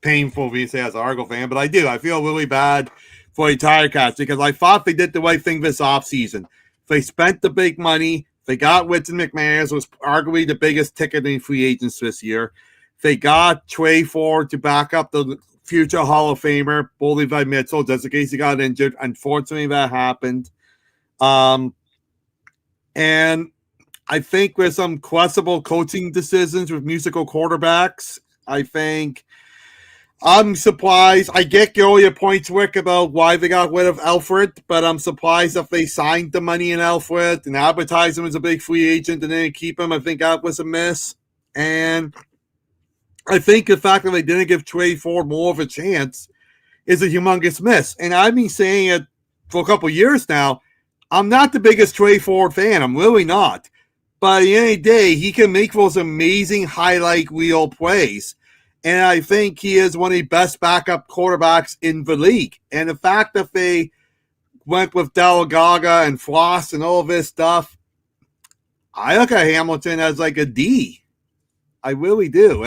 painful to say as an Argo fan, but I do. I feel really bad for the Tiger Cats because I thought they did the right thing this offseason. They spent the big money. They got Whitson McManus, was arguably the biggest ticket in free agents this year. They got Trey Ford to back up the future Hall of Famer, Boldy by Mitchell, just in case he got injured. Unfortunately, that happened. And I think with some questionable coaching decisions with musical quarterbacks, I think I'm surprised. I get your points, Rick, about why they got rid of Alfred, but I'm surprised if they signed the money in Alfred and advertised him as a big free agent and then keep him. I think that was a miss. And I think the fact that they didn't give Trey Ford more of a chance is a humongous miss. And I've been saying it for a couple years now. I'm not the biggest Trey Ford fan. I'm really not. But at the end of the day, he can make those amazing highlight reel plays. And I think he is one of the best backup quarterbacks in the league. And the fact that they went with Gaga and Floss and all this stuff, I look at Hamilton as like a D. I really do.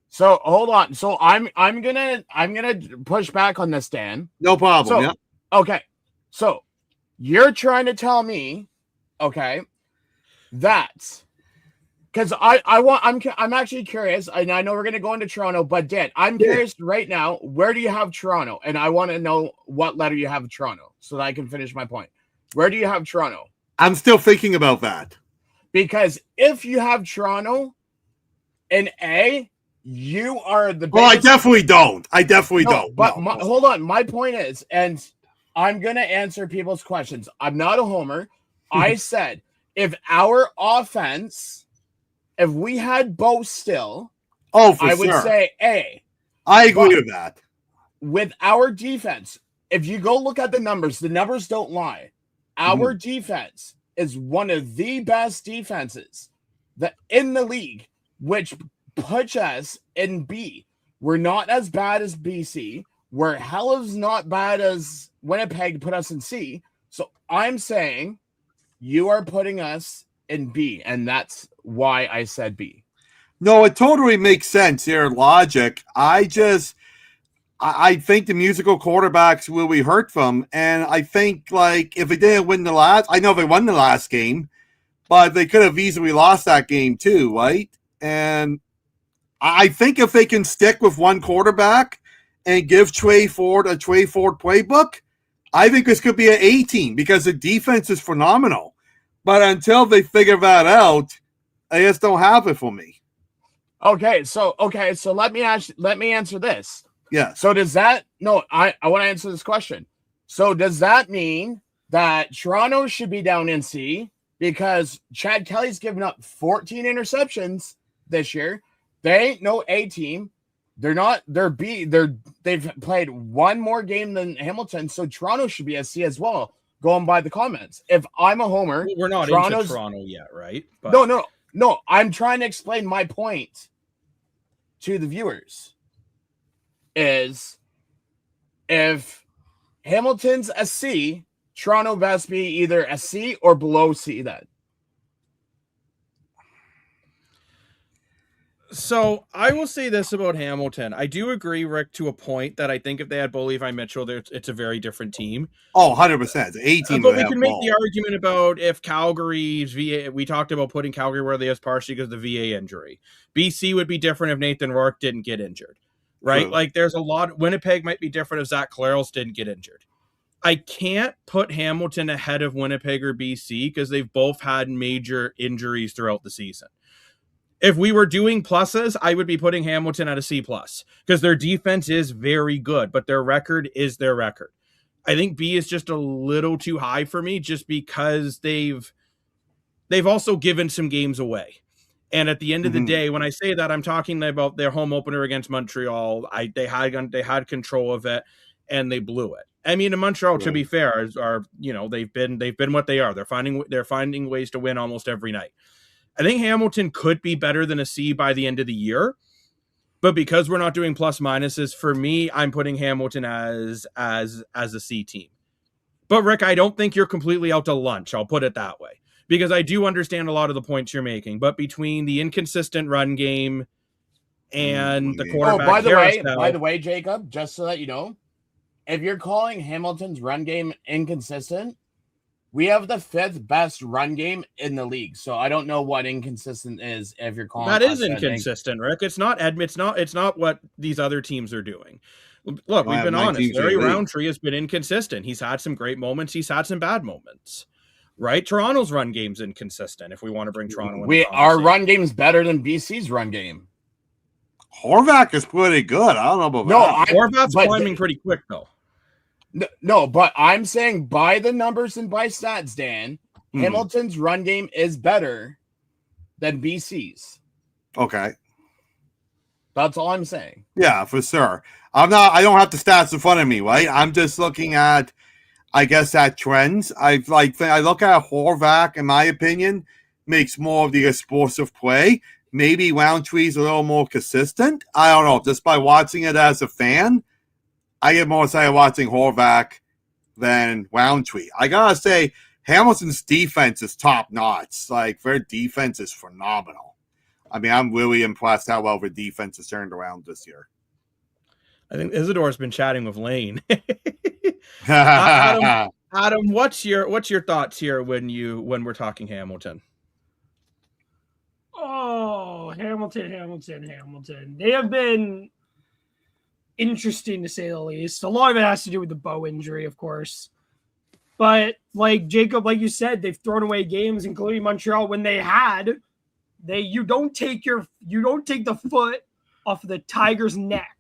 So hold on. So I'm gonna push back on this, Dan. No problem. Yeah. Okay. So you're trying to tell me, okay, that. Because I'm actually curious. I know we're gonna go into Toronto, but Dan, I'm curious right now. Where do you have Toronto? And I want to know what letter you have Toronto, so that I can finish my point. Where do you have Toronto? I'm still thinking about that. Because if you have Toronto in A, you are the. Well, I definitely don't. Don't. But hold on. My point is, and I'm gonna answer people's questions. I'm not a homer. I said if our offense. If we had both still, I would say A. I agree with that. With our defense, if you go look at the numbers don't lie. Our defense is one of the best defenses in the league, which puts us in B. We're not as bad as BC. We're hell is not bad as Winnipeg put us in C. So I'm saying you are putting us in B, and that's why I said B. No, it totally makes sense here. Logic. I think the musical quarterbacks will be hurt from, and I think like if they didn't win I know they won the last game, but they could have easily lost that game too, right? And I think if they can stick with one quarterback and give Trey Ford a Trey Ford playbook, I think this could be an A team because the defense is phenomenal. But until they figure that out, I just don't have it for me. Okay, so let me answer this. Yeah. So does that I want to answer this question. So does that mean that Toronto should be down in C because Chad Kelly's given up 14 interceptions this year? They ain't no A team. They're B. They've played one more game than Hamilton, so Toronto should be a C as well. Going by the comments. If I'm a homer, we're not into Toronto yet, right? But... No. I'm trying to explain my point to the viewers. Is if Hamilton's a C, Toronto best be either a C or below C then. So I will say this about Hamilton. I do agree, Rick, to a point that I think if they had Bo Levi Mitchell, it's a very different team. Oh, 100%. A team. But we can make the argument about if Calgary's VA, we talked about putting Calgary where they is partially because of the VA injury. BC would be different if Nathan Rourke didn't get injured, right? True. Like there's a lot. Winnipeg might be different if Zach Claros didn't get injured. I can't put Hamilton ahead of Winnipeg or BC because they've both had major injuries throughout the season. If we were doing pluses, I would be putting Hamilton at a C+ because their defense is very good, but their record is their record. I think B is just a little too high for me just because they've also given some games away. And at the end of the day, when I say that, I'm talking about their home opener against Montreal. They had control of it and they blew it. I mean, in Montreal, to be fair, they've been what they are. They're finding ways to win almost every night. I think Hamilton could be better than a C by the end of the year, but because we're not doing plus minuses, for me, I'm putting Hamilton as a C team. But Rick, I don't think you're completely out to lunch. I'll put it that way because I do understand a lot of the points you're making. But between the inconsistent run game and the quarterback, by the way, Jacob, just so that you know, if you're calling Hamilton's run game inconsistent, we have the 5th best run game in the league, so I don't know what inconsistent is. If you're calling that is inconsistent, Rick. It's not what these other teams are doing. Look, we've been honest. Larry Roundtree has been inconsistent. He's had some great moments. He's had some bad moments. right? Toronto's run game's inconsistent. If we want to bring Toronto in, our run game's better than BC's run game. Horvath is pretty good. I don't know about that. Horvath's climbing pretty quick though. No, but I'm saying by the numbers and by stats, Dan, Hamilton's run game is better than BC's. Okay. That's all I'm saying. Yeah, for sure. I don't have the stats in front of me, right? I'm just looking at, I guess, at trends. I look at Horvath, in my opinion, makes more of the explosive play. Maybe Roundtree's a little more consistent. I don't know. Just by watching it as a fan, I get more excited watching Horvath than Roundtree. I gotta say, Hamilton's defense is top notch. Like, their defense is phenomenal. I mean, I'm really impressed how well their defense has turned around this year. I think Isidore's been chatting with Lane. Adam, what's your thoughts here when we're talking Hamilton? Oh, Hamilton. They have been interesting to say the least. A lot of it has to do with the Bow injury, of course. But like Jacob, like you said, they've thrown away games, including Montreal, when they had. You don't take the foot off the Tigers' neck.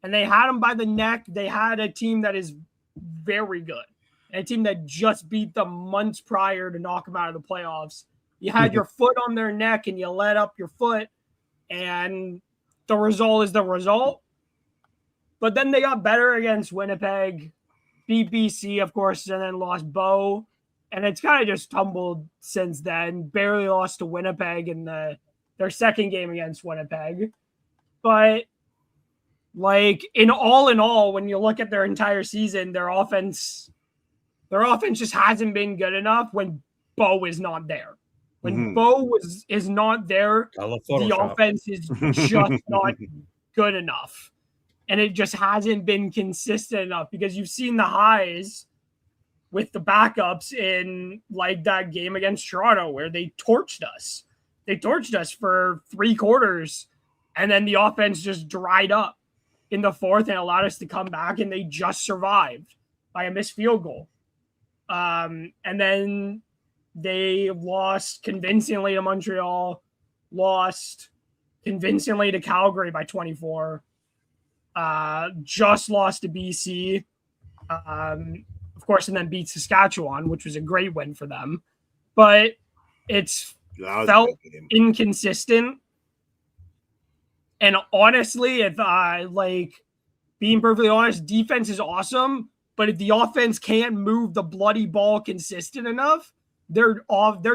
And they had them by the neck. They had a team that is very good. A team that just beat them months prior to knock them out of the playoffs. You had your foot on their neck and you let up your foot, and the result is the result. But then they got better against Winnipeg, beat BC, of course, and then lost Bow. And it's kind of just tumbled since then. Barely lost to Winnipeg in their second game against Winnipeg. But like in all, when you look at their entire season, their offense just hasn't been good enough when Bow is not there. When Bow is not there, the offense is just not good enough. And it just hasn't been consistent enough because you've seen the highs with the backups in like that game against Toronto where they torched us. They torched us for 3 quarters, and then the offense just dried up in the fourth and allowed us to come back, and they just survived by a missed field goal. And then they lost convincingly to Montreal, lost convincingly to Calgary by 24, just lost to BC, of course, and then beat Saskatchewan, which was a great win for them. But it's felt inconsistent. And honestly, if being perfectly honest, defense is awesome, but if the offense can't move the bloody ball consistent enough, their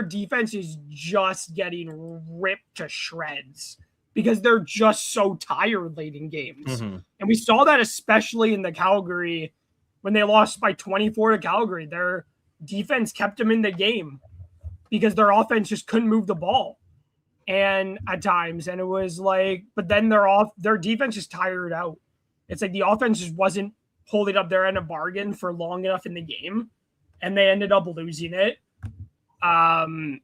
defense is just getting ripped to shreds because they're just so tired late in games. And we saw that especially in the Calgary when they lost by 24 to Calgary. Their defense kept them in the game because their offense just couldn't move the ball. And at times, and it was like, but then their defense just tired out. It's like the offense just wasn't holding up their end of bargain for long enough in the game, and they ended up losing it. And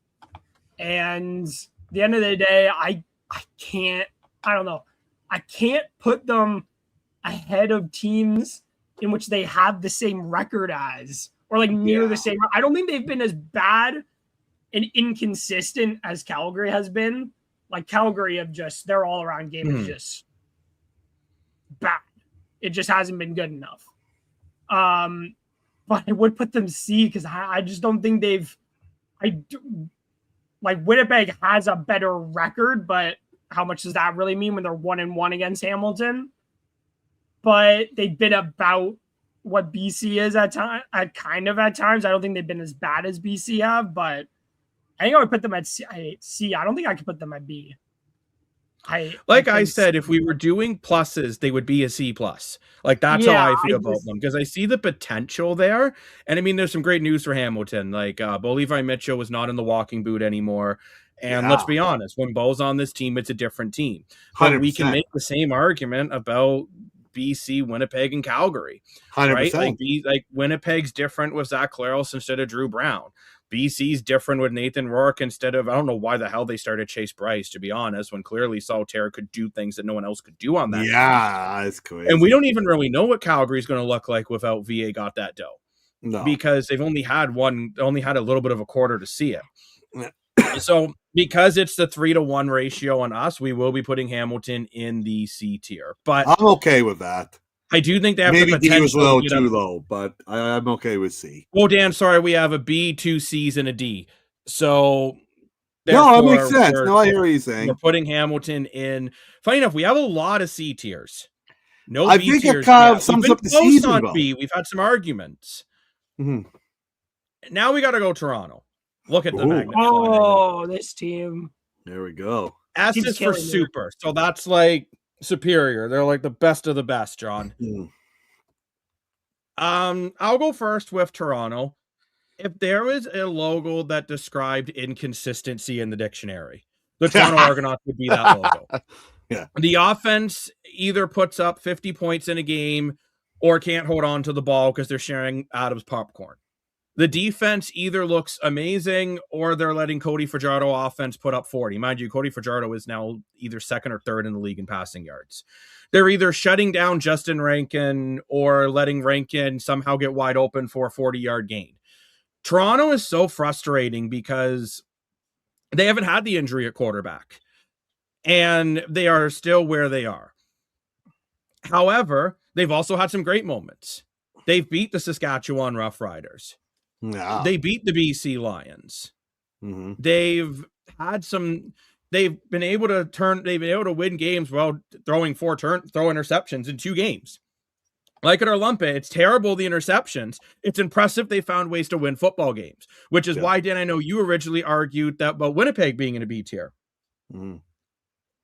the end of the day, I can't put them ahead of teams in which they have the same record as, or like near the same. I don't think they've been as bad and inconsistent as Calgary has been. Like Calgary their all around game is just bad. It just hasn't been good enough. But I would put them C because I just don't think Winnipeg has a better record, but how much does that really mean when they're 1-1 against Hamilton? But they've been about what BC is at times. I don't think they've been as bad as BC have, but I think I would put them at C. I don't think I could put them at B. I said, if we were doing pluses, they would be a C+. Like, that's how I feel about them, because I see the potential there. And I mean, there's some great news for Hamilton. Like, Bo Levi Mitchell was not in the walking boot anymore. And let's be honest, when Bo's on this team, it's a different team. But 100%. We can make the same argument about BC, Winnipeg, and Calgary. 100%. Right? Like Winnipeg's different with Zach Claros instead of Drew Brown. BC's different with Nathan Rourke instead of, I don't know why the hell they started Chase Bryce, to be honest, when clearly Saltaire could do things that no one else could do on that. Yeah, that's crazy. And we don't even really know what Calgary's going to look like without VA got that dough. because they've only had a little bit of a quarter to see it. So because it's the 3-to-1 ratio on us, we will be putting Hamilton in the C tier. But I'm okay with that. I do think they have maybe the potential. D was a little too low, but I'm okay with C. Well, Dan, sorry, we have a B, 2 C's, and a D. So no, that makes sense. No, I hear what you're saying. We're putting Hamilton in. Funny enough, we have a lot of C tiers. No I B think tiers. It kind of sums up the season on well. B. We've had some arguments. Mm-hmm. Now we got to go Toronto. Look at the magnet. Oh, this team. There we go. S is for super. So that's like superior. They're like the best of the best, John. I'll go first with Toronto. If there was a logo that described inconsistency in the dictionary, the Toronto Argonauts would be that logo. Yeah. The offense either puts up 50 points in a game or can't hold on to the ball because they're sharing Adam's popcorn. The defense either looks amazing or they're letting Cody Fajardo offense put up 40. Mind you, Cody Fajardo is now either second or third in the league in passing yards. They're either shutting down Justin Rankin or letting Rankin somehow get wide open for a 40-yard gain. Toronto is so frustrating because they haven't had the injury at quarterback and they are still where they are. However, they've also had some great moments. They've beat the Saskatchewan Roughriders. Yeah. They beat the BC Lions. Mm-hmm. They've been able to win games while throwing throw interceptions in 2 games. Like at Olympia, it's terrible, the interceptions. It's impressive they found ways to win football games, which is why, Dan, I know you originally argued that about Winnipeg being in a B tier. Mm-hmm.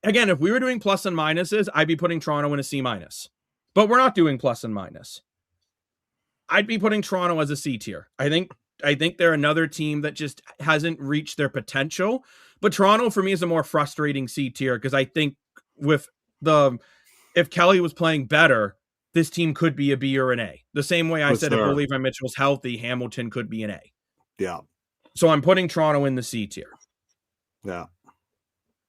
Again, if we were doing plus and minuses, I'd be putting Toronto in a C minus. But we're not doing plus and minus. I'd be putting Toronto as a C tier. I think they're another team that just hasn't reached their potential. But Toronto, for me, is a more frustrating C tier because I think if Kelly was playing better, this team could be a B or an A. The same way I said if Levi Mitchell's healthy, Hamilton could be an A. Yeah. So I'm putting Toronto in the C tier. Yeah.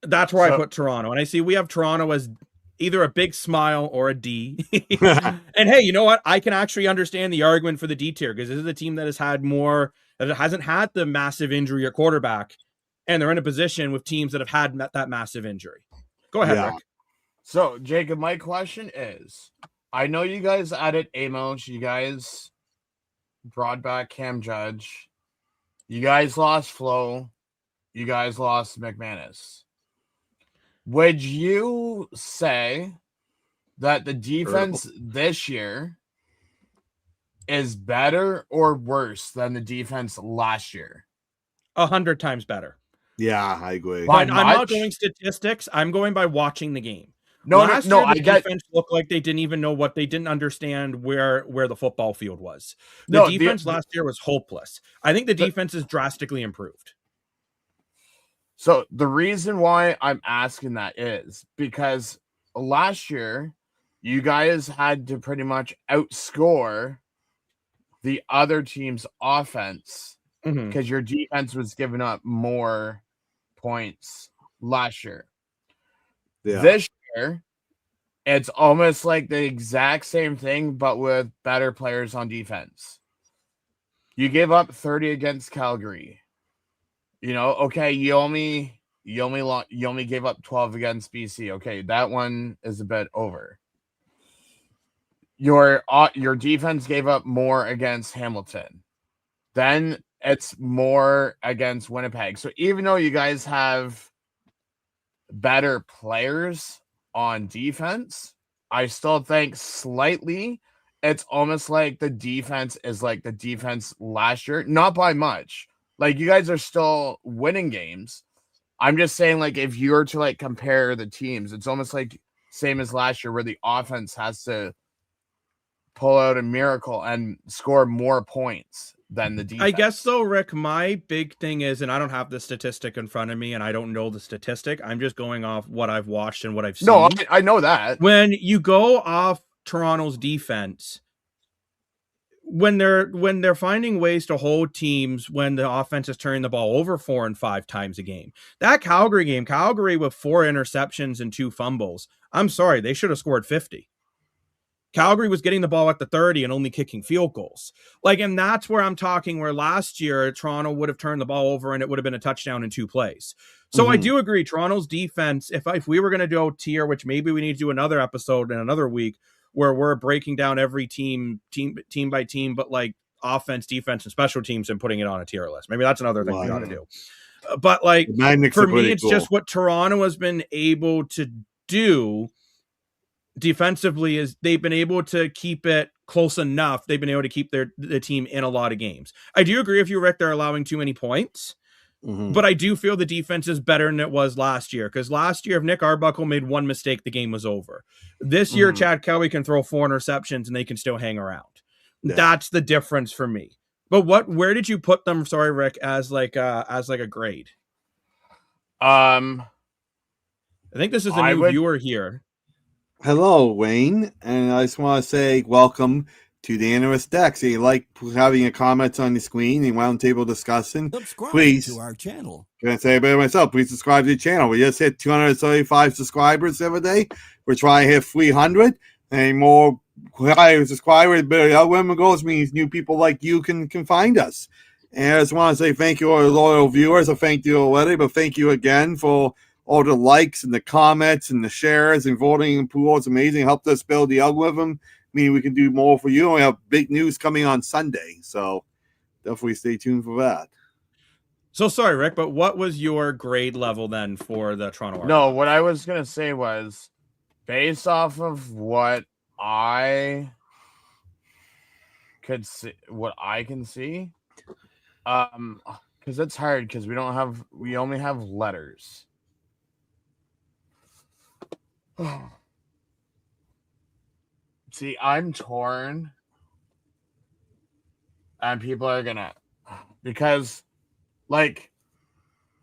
That's where I put Toronto. And I see we have Toronto as either a big smile or a D. And hey, you know what? I can actually understand the argument for the D tier because this is a team that hasn't had the massive injury at quarterback, and they're in a position with teams that have had that massive injury. Go ahead, Rick. So, Jacob, my question is, I know you guys added Amos, you guys brought back Cam Judge, you guys lost Flo, you guys lost McManus. Would you say that the defense this year is better or worse than the defense last year? 100 times better. Yeah, I agree. I'm not going statistics. I'm going by watching the game. No, the defense looked like they didn't even know they didn't understand where the football field was. The defense last year was hopeless. I think the defense is drastically improved. So the reason why I'm asking that is because last year you guys had to pretty much outscore the other team's offense because your defense was giving up more points last year. Yeah. This year, it's almost like the exact same thing, but with better players on defense. You gave up 30 against Calgary. You know, okay, you only gave up 12 against BC. Okay, that one is a bit over. Your defense gave up more against Hamilton. Then it's more against Winnipeg. So even though you guys have better players on defense, I still think slightly it's almost like the defense is like the defense last year, not by much. Like, you guys are still winning games. I'm just saying, like, if you were to, like, compare the teams, it's almost like same as last year where the offense has to pull out a miracle and score more points than the defense. I guess, though, Rick, my big thing is, and I don't have the statistic in front of me, and I don't know the statistic. I'm just going off what I've watched and what I've seen. No, I know that. When you go off Toronto's defense, when they're finding ways to hold teams when the offense is turning the ball over 4 and 5 times a game. That Calgary game, Calgary with 4 interceptions and 2 fumbles. I'm sorry, they should have scored 50. Calgary was getting the ball at the 30 and only kicking field goals. And that's where I'm talking, where last year Toronto would have turned the ball over and it would have been a touchdown in 2 plays. So I do agree, Toronto's defense, if we were going to do a tier, which maybe we need to do another episode in another week, where we're breaking down every team by team, but offense, defense, and special teams and putting it on a tier list. Maybe that's another thing we got to do. But for me, it's just what Toronto has been able to do defensively is they've been able to keep it close enough. They've been able to keep the team in a lot of games. I do agree with you, Rick, they're allowing too many points, but I do feel the defense is better than it was last year, because last year if Nick Arbuckle made one mistake, the game was over. This year Chad Kelly can throw 4 interceptions and they can still hang around. Yeah. That's the difference for me. But where did you put them, sorry Rick, as a grade? I think this is a new viewer here. Hello, Wayne, and I just want to say welcome to the Analyst Decks. If you like having a comments on the screen and roundtable discussion, please to our channel. Can I say about myself? Please subscribe to the channel. We just hit 275 subscribers the other day. We're trying to hit 300. And more higher subscribers, better algorithm goes means new people like you can find us. And I just want to say thank you to our loyal viewers. I thank you already, but thank you again for all the likes and the comments and the shares and voting and pool. It's amazing. It helped us build the algorithm, meaning we can do more for you. And we have big news coming on Sunday. So definitely stay tuned for that. So sorry, Rick, but what was your grade level then for the Toronto Argonauts? No, what I was going to say was based off of what I could see, what I can see, because it's hard because we only have letters. See, I'm torn, and people are gonna, because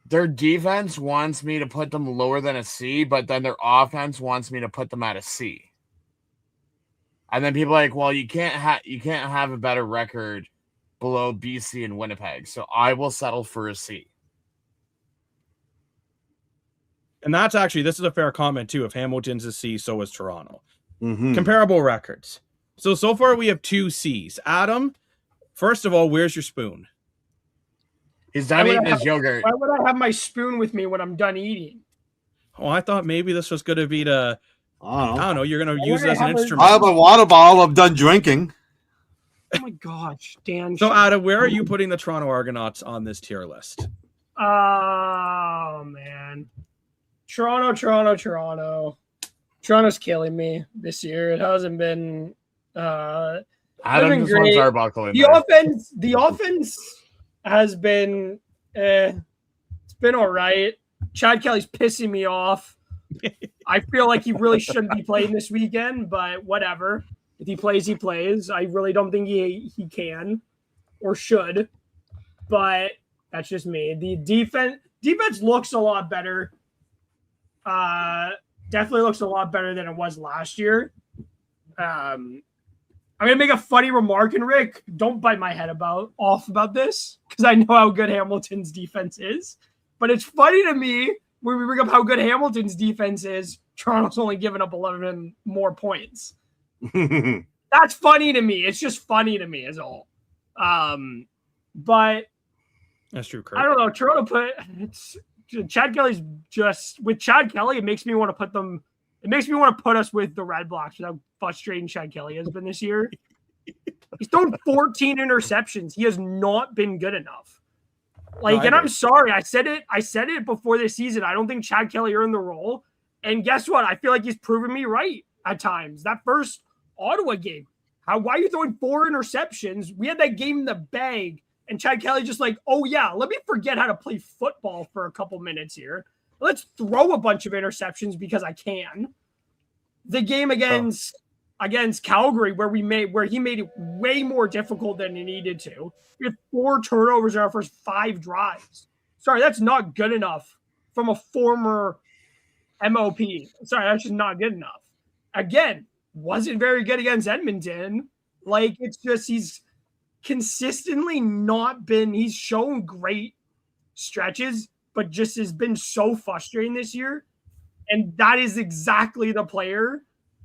their defense wants me to put them lower than a C, but then their offense wants me to put them at a C. And then people are like, well, you can't have a better record below BC and Winnipeg, so I will settle for a C. And that's actually, this is a fair comment too. If Hamilton's a C, so is Toronto. Comparable records. So far we have 2 C's. Adam, first of all, where's your spoon? He's done eating his yogurt. Why would I have my spoon with me when I'm done eating? Oh, I thought maybe this was going to be I don't know. You're going to use it as an instrument. I have a water bottle. I'm done drinking. Oh my gosh, Dan. So Adam, where are you putting the Toronto Argonauts on this tier list? Oh man. Toronto. Toronto's killing me this year. It hasn't been Adam just wants Arbuckle in the offense has been it's been all right. Chad Kelly's pissing me off. I feel like he really shouldn't be playing this weekend, but whatever. If he plays, he plays. I really don't think he can or should, but that's just me. The defense looks a lot better. Definitely looks a lot better than it was last year. I'm gonna make a funny remark, and Rick, don't bite my head off about this, because I know how good Hamilton's defense is. But it's funny to me when we bring up how good Hamilton's defense is. Toronto's only given up 11 more points. That's funny to me. It's just funny to me, is all. But that's true, Kurt. I don't know. Toronto Chad Kelly's just with Chad Kelly. It makes me want to put them. It makes me want to put us with the Red Blacks. How frustrating Chad Kelly has been this year. He's thrown 14 interceptions. He has not been good enough. I'm sorry. I said it before this season. I don't think Chad Kelly earned the role. And guess what? I feel like he's proven me right at times. That first Ottawa game, why are you throwing 4 interceptions? We had that game in the bag. And Chad Kelly just oh yeah, let me forget how to play football for a couple minutes here. Let's throw a bunch of interceptions because I can. The game against Calgary, where he made it way more difficult than he needed to. We had 4 turnovers in our first 5 drives. Sorry, that's not good enough from a former MOP. Sorry, that's just not good enough. Again, wasn't very good against Edmonton. It's just he's consistently not been. He's shown great stretches, but just has been so frustrating this year. And that is exactly the player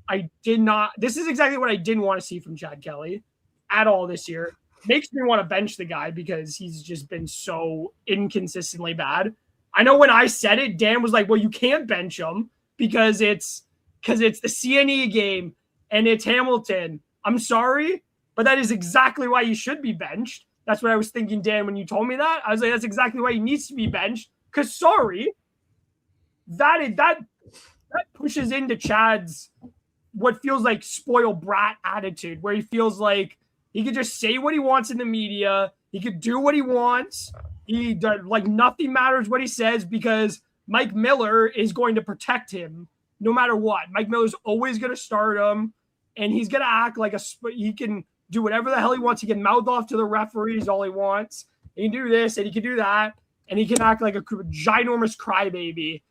I did not. This is exactly what I didn't want to see from Chad Kelly at all this year. Makes me want to bench the guy because he's just been so inconsistently bad. I know when I said it, Dan was like, well, you can't bench him because it's the CNE game and it's Hamilton. I'm sorry, but that is exactly why he should be benched. That's what I was thinking, Dan, when you told me that. I was like, that's exactly why he needs to be benched. Because sorry, that pushes into Chad's what feels like spoiled brat attitude, where he feels like he could just say what he wants in the media. He could do what he wants. He does, like, nothing matters what he says because Mike Miller is going to protect him no matter what. Mike Miller's always going to start him, and he's going to act like he can do whatever the hell he wants. He can mouth off to the referees all he wants. He can do this and he can do that, and he can act like a ginormous crybaby.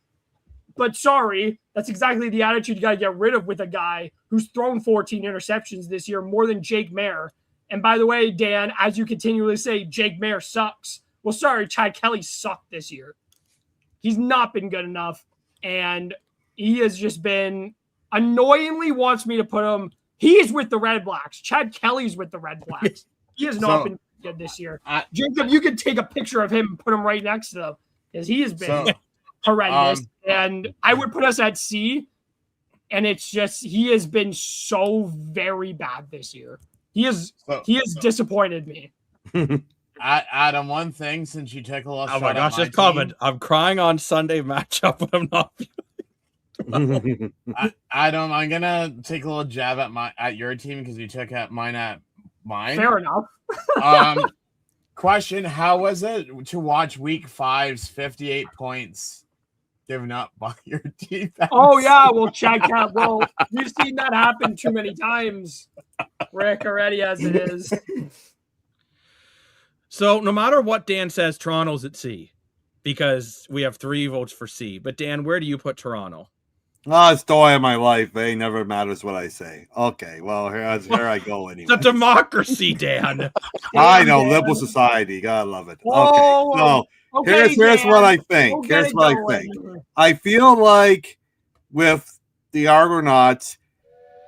But sorry, that's exactly the attitude you got to get rid of with a guy who's thrown 14 interceptions this year, more than Jake Mayer. And by the way, Dan, as you continually say, Jake Mayer sucks. Well, sorry, Chad Kelly sucked this year. He's not been good enough, and he has just been annoyingly wants me to put him. He is with the Red Blacks. Chad Kelly's with the Red Blacks. He has not been good this year. Jacob, you could take a picture of him and put him right next to them because he has been horrendous. And I would put us at C, and it's just he has been so very bad this year. He has disappointed me. Adam, one thing since you took a little shot. Oh my gosh, just comment. I'm crying on Sunday matchup when I'm not. Adam, I'm gonna take a little jab at your team because you took mine at mine. Fair enough. Question: how was it to watch Week 5's 58 points given up by your defense? Oh yeah, well, Chad Kelly. Well, we've seen that happen too many times, Rick, already as it is. So no matter what Dan says, Toronto's at C because we have 3 votes for C. But Dan, where do you put Toronto? Oh, story of my life. It never matters what I say. Okay, well, here I go anyway. It's a democracy, Dan. I know, liberal society. Gotta love it. Whoa, okay, so here's what I think. Here's what I think. I feel like with the Argonauts,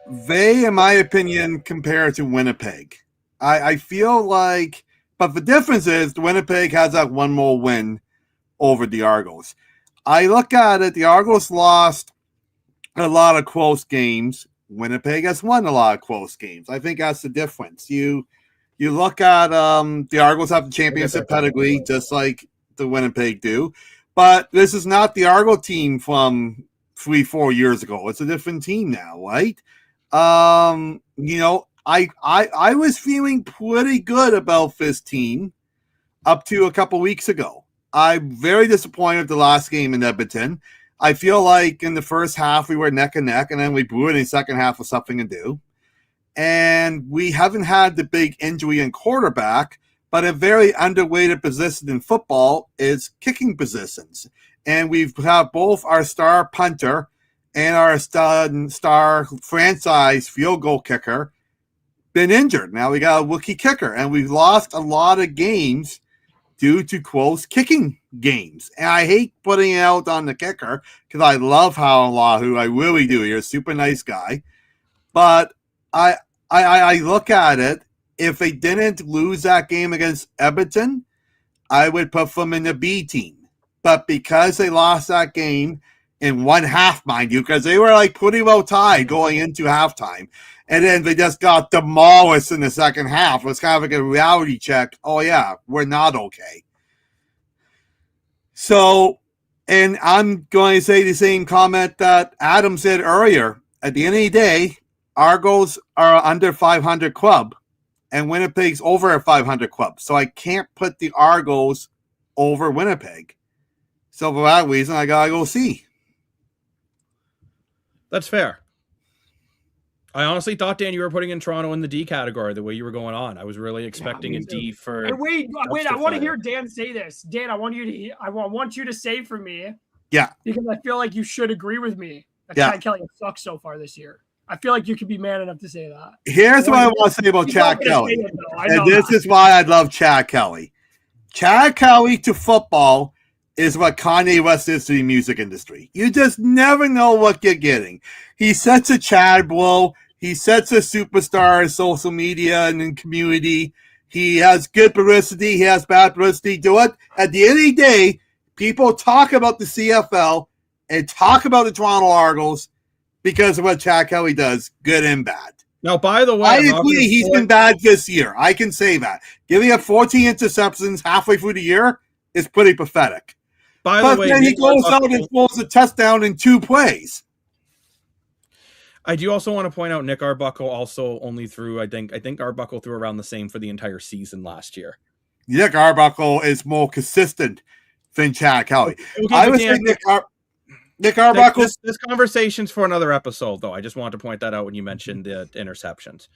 they, in my opinion, compare to Winnipeg. I feel like, but the difference is Winnipeg has that one more win over the Argos. I look at it, the Argos lost a lot of close games. Winnipeg has won a lot of close games. I think that's the difference. You look at the Argos have the championship pedigree, just like the Winnipeg do. But this is not the Argo team from 3-4 years ago. It's a different team now, right? I was feeling pretty good about this team up to a couple weeks ago. I'm very disappointed with the last game in Edmonton. I feel like in the first half we were neck and neck, and then we blew it in the second half with something to do. And we haven't had the big injury in quarterback, but a very underweighted position in football is kicking positions. And we've had both our star punter and our star franchise field goal kicker been injured. Now we got a rookie kicker, and we've lost a lot of games due to close kicking games. And I hate putting it out on the kicker because I love Hau'olahu. I really do. You're a super nice guy. But I look at it, if they didn't lose that game against Edmonton, I would put them in the B team. But because they lost that game in one half, mind you, because they were like pretty well tied going into halftime, and then they just got demolished in the second half. It was kind of like a reality check. Oh, yeah, we're not okay. So, and I'm going to say the same comment that Adam said earlier. At the end of the day, Argos are under 500 club, and Winnipeg's over a 500 club. So I can't put the Argos over Winnipeg. So for that reason, I got to go C. That's fair. I honestly thought, Dan, you were putting in Toronto in the D category the way you were going on. I was really expecting a D for. And wait! I want to hear Dan say this. Dan, I want you to say for me. Yeah. Because I feel like you should agree with me that Chad Kelly sucks so far this year. I feel like you could be man enough to say that. Here's what I want to say about Chad Kelly, and this is why I love Chad Kelly. Chad Kelly to football is what Kanye West is to the music industry. You just never know what you're getting. He sets a Chad blow. He sets a superstar in social media and in community. He has good publicity. He has bad publicity. Do it. At the end of the day, people talk about the CFL and talk about the Toronto Argos because of what Chad Kelly does, good and bad. Now, by the way, I agree he's been bad this year. I can say that. Giving up 14 interceptions halfway through the year is pretty pathetic. But then he goes out and throws a touchdown in 2 plays. I do also want to point out Nick Arbuckle also only threw, I think Arbuckle threw around the same for the entire season last year. Nick Arbuckle is more consistent than Chad Kelly. Okay, I would say Nick Arbuckle. This conversation's for another episode, though. I just wanted to point that out when you mentioned the interceptions.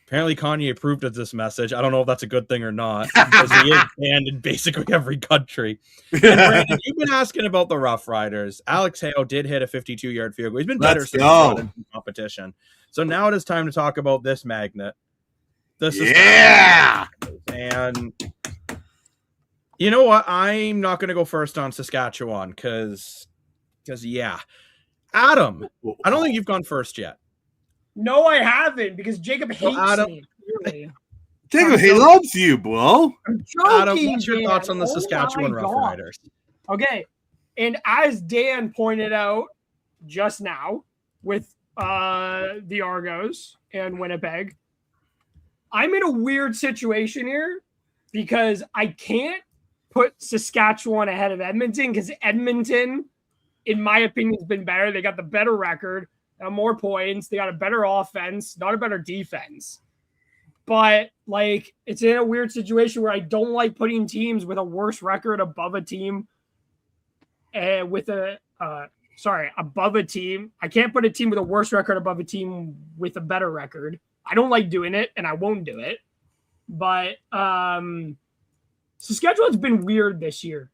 Apparently, Kanye approved of this message. I don't know if that's a good thing or not, because he is banned in basically every country. And Brandon, you've been asking about the Rough Riders. Alex Hale did hit a 52-yard field goal. He's been better since the competition. So now it is time to talk about this magnet. And you know what? I'm not going to go first on Saskatchewan because Adam, I don't think you've gone first yet. No, I haven't, because Jacob hates me. Really. Jacob, he loves you, bro. I'm joking, Adam, what's your Dan? thoughts on the Saskatchewan Rough Riders? Okay, and as Dan pointed out just now with the Argos and Winnipeg, I'm in a weird situation here because I can't put Saskatchewan ahead of Edmonton because Edmonton, in my opinion, has been better. They got the better record. More points. They got a better offense, not a better defense. But like, it's in a weird situation where I don't like putting teams with a worse record above a team. Above a team. I can't put a team with a worse record above a team with a better record. I don't like doing it, and I won't do it. But Saskatchewan's been weird this year.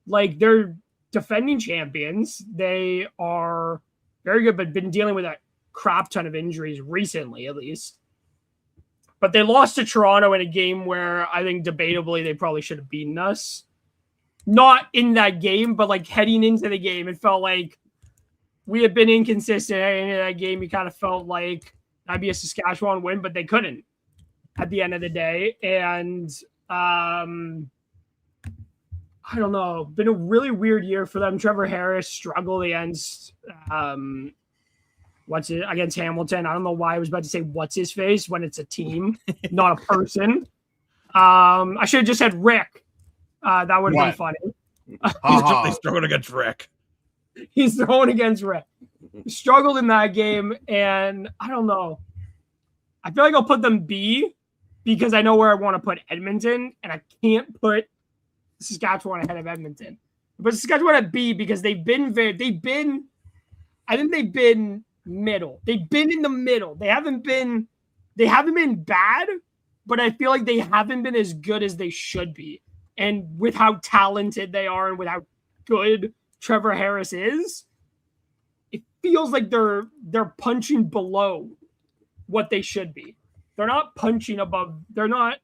Like, they're defending champions. They are very good, but been dealing with a crap ton of injuries recently, at least. But they lost to Toronto in a game where I think debatably they probably should have beaten us. Not in that game, but like heading into the game, it felt like we had been inconsistent heading into that game. You kind of felt like that'd be a Saskatchewan win, but they couldn't at the end of the day. And I don't know, been a really weird year for them. Trevor Harris struggled against against Hamilton. I don't know why I was about to say what's his face when it's a team, not a person. I should have just said Rick. That would have been funny. He's throwing against Rick. He's throwing against Rick. Struggled in that game, and I don't know. I feel like I'll put them B because I know where I want to put Edmonton, and I can't put Saskatchewan ahead of Edmonton. But Saskatchewan at B because they've been middle. They've been in the middle. They haven't been bad, but I feel like they haven't been as good as they should be. And with how talented they are and with how good Trevor Harris is, it feels like they're punching below what they should be. They're not punching above. They're not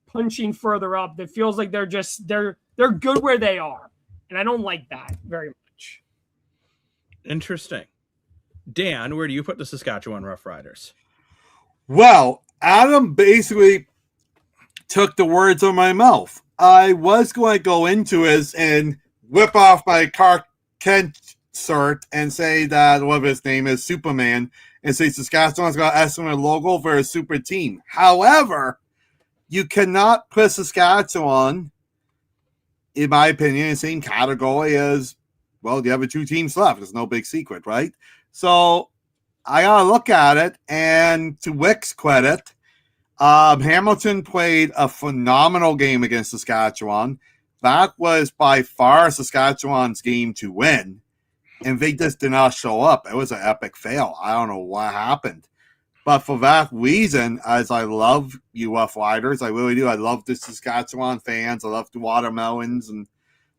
punching further up. It feels like they're good where they are. And I don't like that very much. Interesting. Dan, where do you put the Saskatchewan Rough Riders? Well, Adam basically took the words out of my mouth. I was going to go into it and whip off my Clark Kent shirt and say that whatever his name is, Superman, and say Saskatchewan's got an excellent logo for a super team. However, you cannot put Saskatchewan, in my opinion, in the same category as, well, the other 2 teams left. It's no big secret, right? So I got to look at it, and to Wick's credit, Hamilton played a phenomenal game against Saskatchewan. That was by far Saskatchewan's game to win, and they just did not show up. It was an epic fail. I don't know what happened. But for that reason, as I love you Rough Riders, I really do. I love the Saskatchewan fans. I love the watermelons and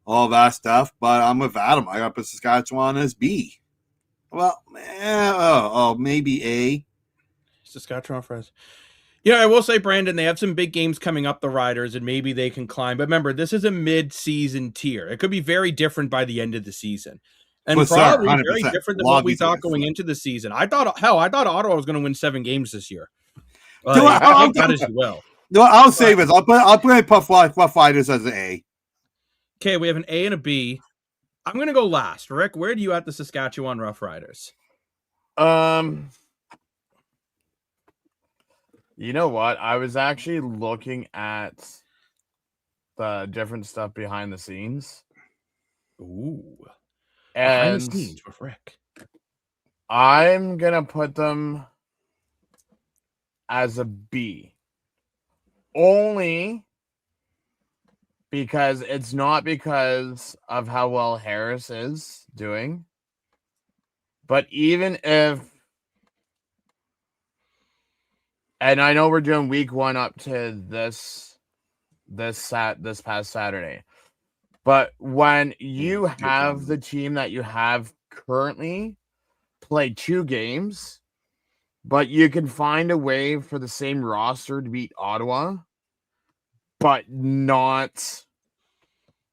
all that stuff. But I'm with Adam. I got the Saskatchewan as B. Well, maybe A. Saskatchewan friends. Yeah, I will say, Brandon, they have some big games coming up, the Riders, and maybe they can climb. But remember, this is a mid-season tier. It could be very different by the end of the season. And probably very different than what we thought going into the season. I thought Ottawa was going to win 7 games this year. Like, that as well. No, I'll say this. I'll put Rough Riders as an A. Okay, we have an A and a B. I'm going to go last. Rick, where do you at the Saskatchewan Rough Riders? You know what? I was actually looking at the different stuff behind the scenes. Ooh. And behind the scenes with Rick. I'm going to put them as a B. Only because it's not because of how well Harris is doing. But even if, and I know we're doing week 1 up to this past Saturday, but when you have the team that you have currently play 2 games, but you can find a way for the same roster to beat Ottawa, but not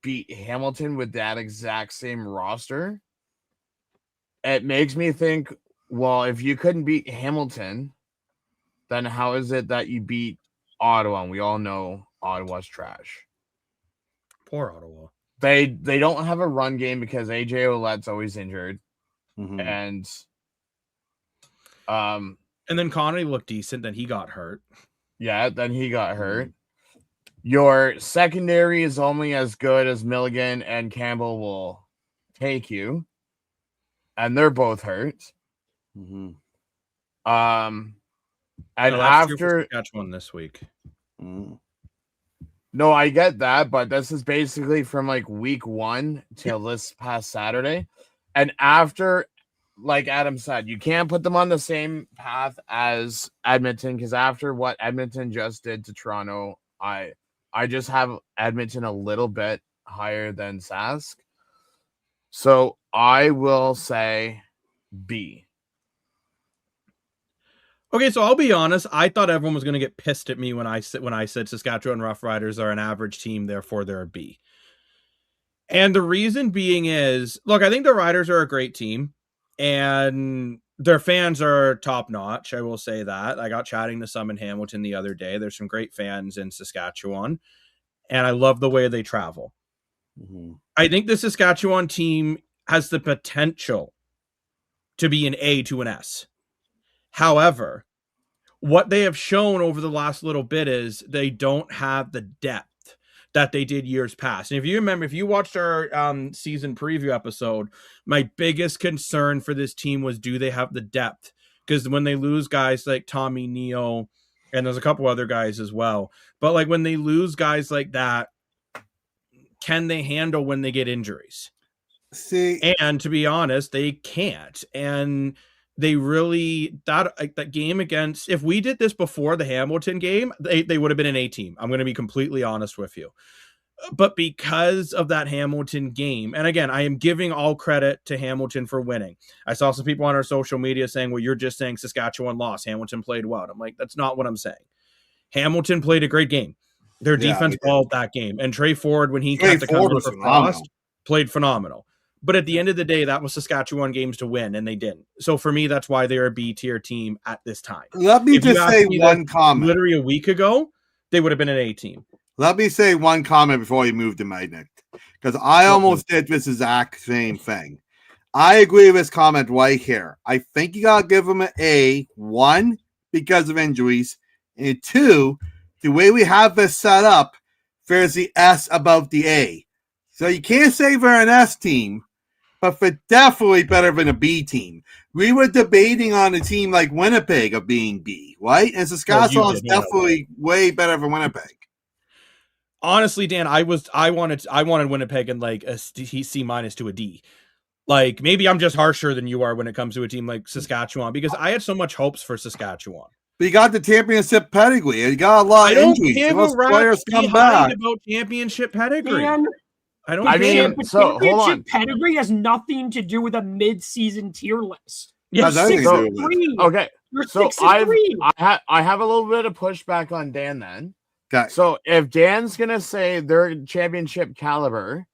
beat Hamilton with that exact same roster, it makes me think, well, if you couldn't beat Hamilton, then how is it that you beat Ottawa? And we all know Ottawa's trash. Poor Ottawa. They don't have a run game because AJ Ouellette's always injured. Mm-hmm. And then Connolly looked decent, then he got hurt. Yeah, then he got hurt. Your secondary is only as good as Milligan and Campbell will take you. And they're both hurt. Mm-hmm. And after Saskatchewan this week. Mm-hmm. No, I get that, but this is basically from like week 1 till this past Saturday. And after, like Adam said, you can't put them on the same path as Edmonton, because after what Edmonton just did to Toronto, I just have Edmonton a little bit higher than Sask. So I will say B. Okay, so I'll be honest. I thought everyone was going to get pissed at me when I said Saskatchewan Rough Riders are an average team, therefore they're a B. And the reason being is, look, I think the Riders are a great team, and their fans are top notch. I will say that. I got chatting to some in Hamilton the other day. There's some great fans in Saskatchewan, and I love the way they travel. Mm-hmm. I think the Saskatchewan team has the potential to be an A to an S. However, what they have shown over the last little bit is they don't have the depth that they did years past. And if you remember, if you watched our season preview episode, my biggest concern for this team was, do they have the depth? Because when they lose guys like Tommy Neo, and there's a couple other guys as well, but like when they lose guys like that, can they handle when they get injuries? See, and to be honest, they can't. And they really, that game against, if we did this before the Hamilton game, they would have been an A team. I'm going to be completely honest with you. But because of that Hamilton game, and again, I am giving all credit to Hamilton for winning. I saw some people on our social media saying, well, you're just saying Saskatchewan lost. Hamilton played well. I'm like, that's not what I'm saying. Hamilton played a great game. Their defense balled that game. And Trey Ford, when he had to come in for Frost, played phenomenal. But at the end of the day, that was Saskatchewan games to win, and they didn't. So for me, that's why they're a B-tier team at this time. Let me just say one comment. Literally a week ago, they would have been an A team. Let me say one comment before you move to Magnet, because I almost did this exact same thing. I agree with this comment right here. I think you got to give them an A, 1, because of injuries, and 2, the way we have this set up, there's the S above the A. So you can't say they're an S team, but they're definitely better than a B team. We were debating on a team like Winnipeg of being B, right? And Saskatchewan's definitely way better than Winnipeg. Honestly, Dan, I wanted Winnipeg in like a C minus to a D. Like, maybe I'm just harsher than you are when it comes to a team like Saskatchewan, because I had so much hopes for Saskatchewan. But you got the championship pedigree. You got a lot of injuries. Most players come back. About championship pedigree. Man, championship pedigree has nothing to do with a mid-season tier list. Okay, So I have a little bit of pushback on Dan then. Okay. So if Dan's gonna say they're championship caliber,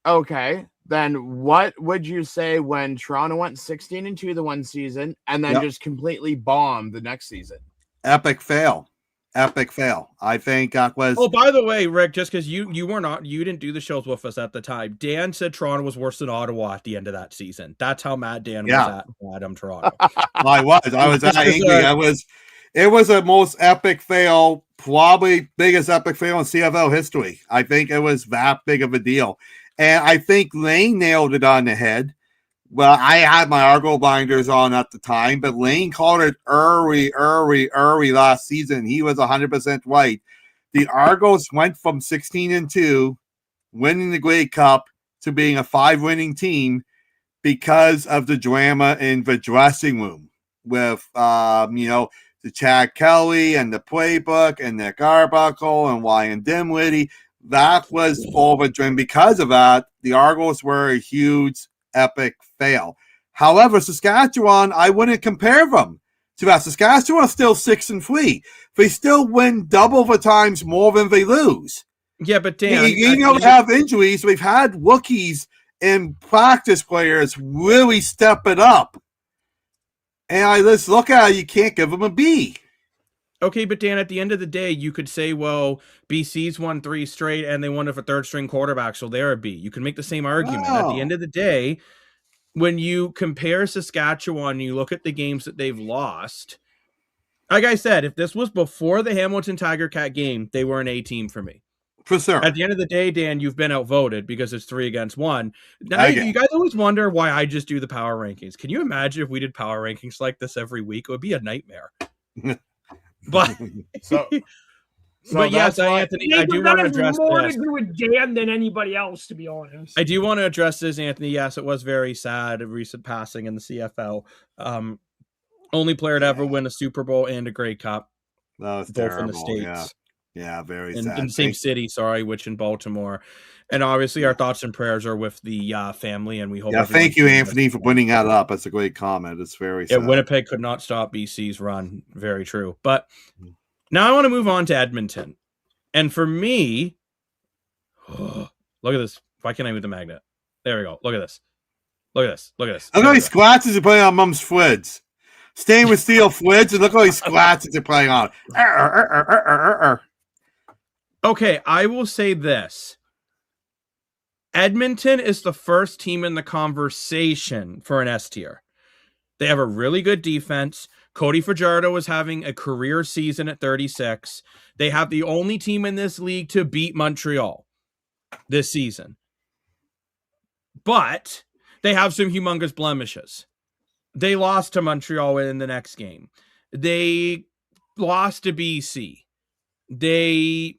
okay, then what would you say when Toronto went 16-2 the one season and then just completely bombed the next season? Epic fail. I think that was. Oh, by the way, Rick, just because you didn't do the shows with us at the time. Dan said Toronto was worse than Ottawa at the end of that season. That's how mad Dan was at Toronto. I was that angry. It was a most epic fail, probably biggest epic fail in CFL history. I think it was that big of a deal. And I think Lane nailed it on the head. Well, I had my Argo binders on at the time, but Lane called it early last season. He was 100% right. The Argos went from 16-2, winning the Grey Cup, to being a 5-winning team because of the drama in the dressing room with, the Chad Kelly and the playbook and Nick Arbuckle and Ryan Dinwiddie. That was all of a dream. Because of that, the Argos were a huge epic fail. However, Saskatchewan, I wouldn't compare them to that. Saskatchewan is still 6-3. They still win double the times more than they lose. Yeah, but Dan, they have injuries. We've had rookies and practice players really step it up. And let's look at it. You can't give them a B. Okay, but Dan, at the end of the day, you could say, well, BC's won 3 straight and they won with a third-string quarterback, so they're a B. You can make the same argument. At the end of the day, when you compare Saskatchewan, you look at the games that they've lost. Like I said, if this was before the Hamilton Tiger Cat game, they were an A team for me. For sure. At the end of the day, Dan, you've been outvoted because it's 3-1. Now, you guys always wonder why I just do the power rankings. Can you imagine if we did power rankings like this every week? It would be a nightmare. But yes, Anthony, I do want to address more this. to do with Dan than anybody else, to be honest. I do want to address this, Anthony. Yes, it was very sad, a recent passing in the CFL. Only player to ever win a Super Bowl and a Grey Cup. That was both terrible. in the States. Yeah, very sad. In the same city, which in Baltimore. And obviously our thoughts and prayers are with the family, and we hope. Yeah, thank you, Anthony, for bringing that up. That's a great comment. It's very sad. Winnipeg could not stop BC's run. Very true. But now I want to move on to Edmonton. And for me, look at this. Why can't I move the magnet? There we go. Look at this. Look at this. Look at this. Look how he squats as he playing on Mum's Flids. Stainless steel Flids, and look how he squats as he playing on. Okay, I will say this. Edmonton is the first team in the conversation for an S tier. They have a really good defense. Cody Fajardo is having a career season at 36. They have the only team in this league to beat Montreal this season. But they have some humongous blemishes. They lost to Montreal in the next game. They lost to BC. They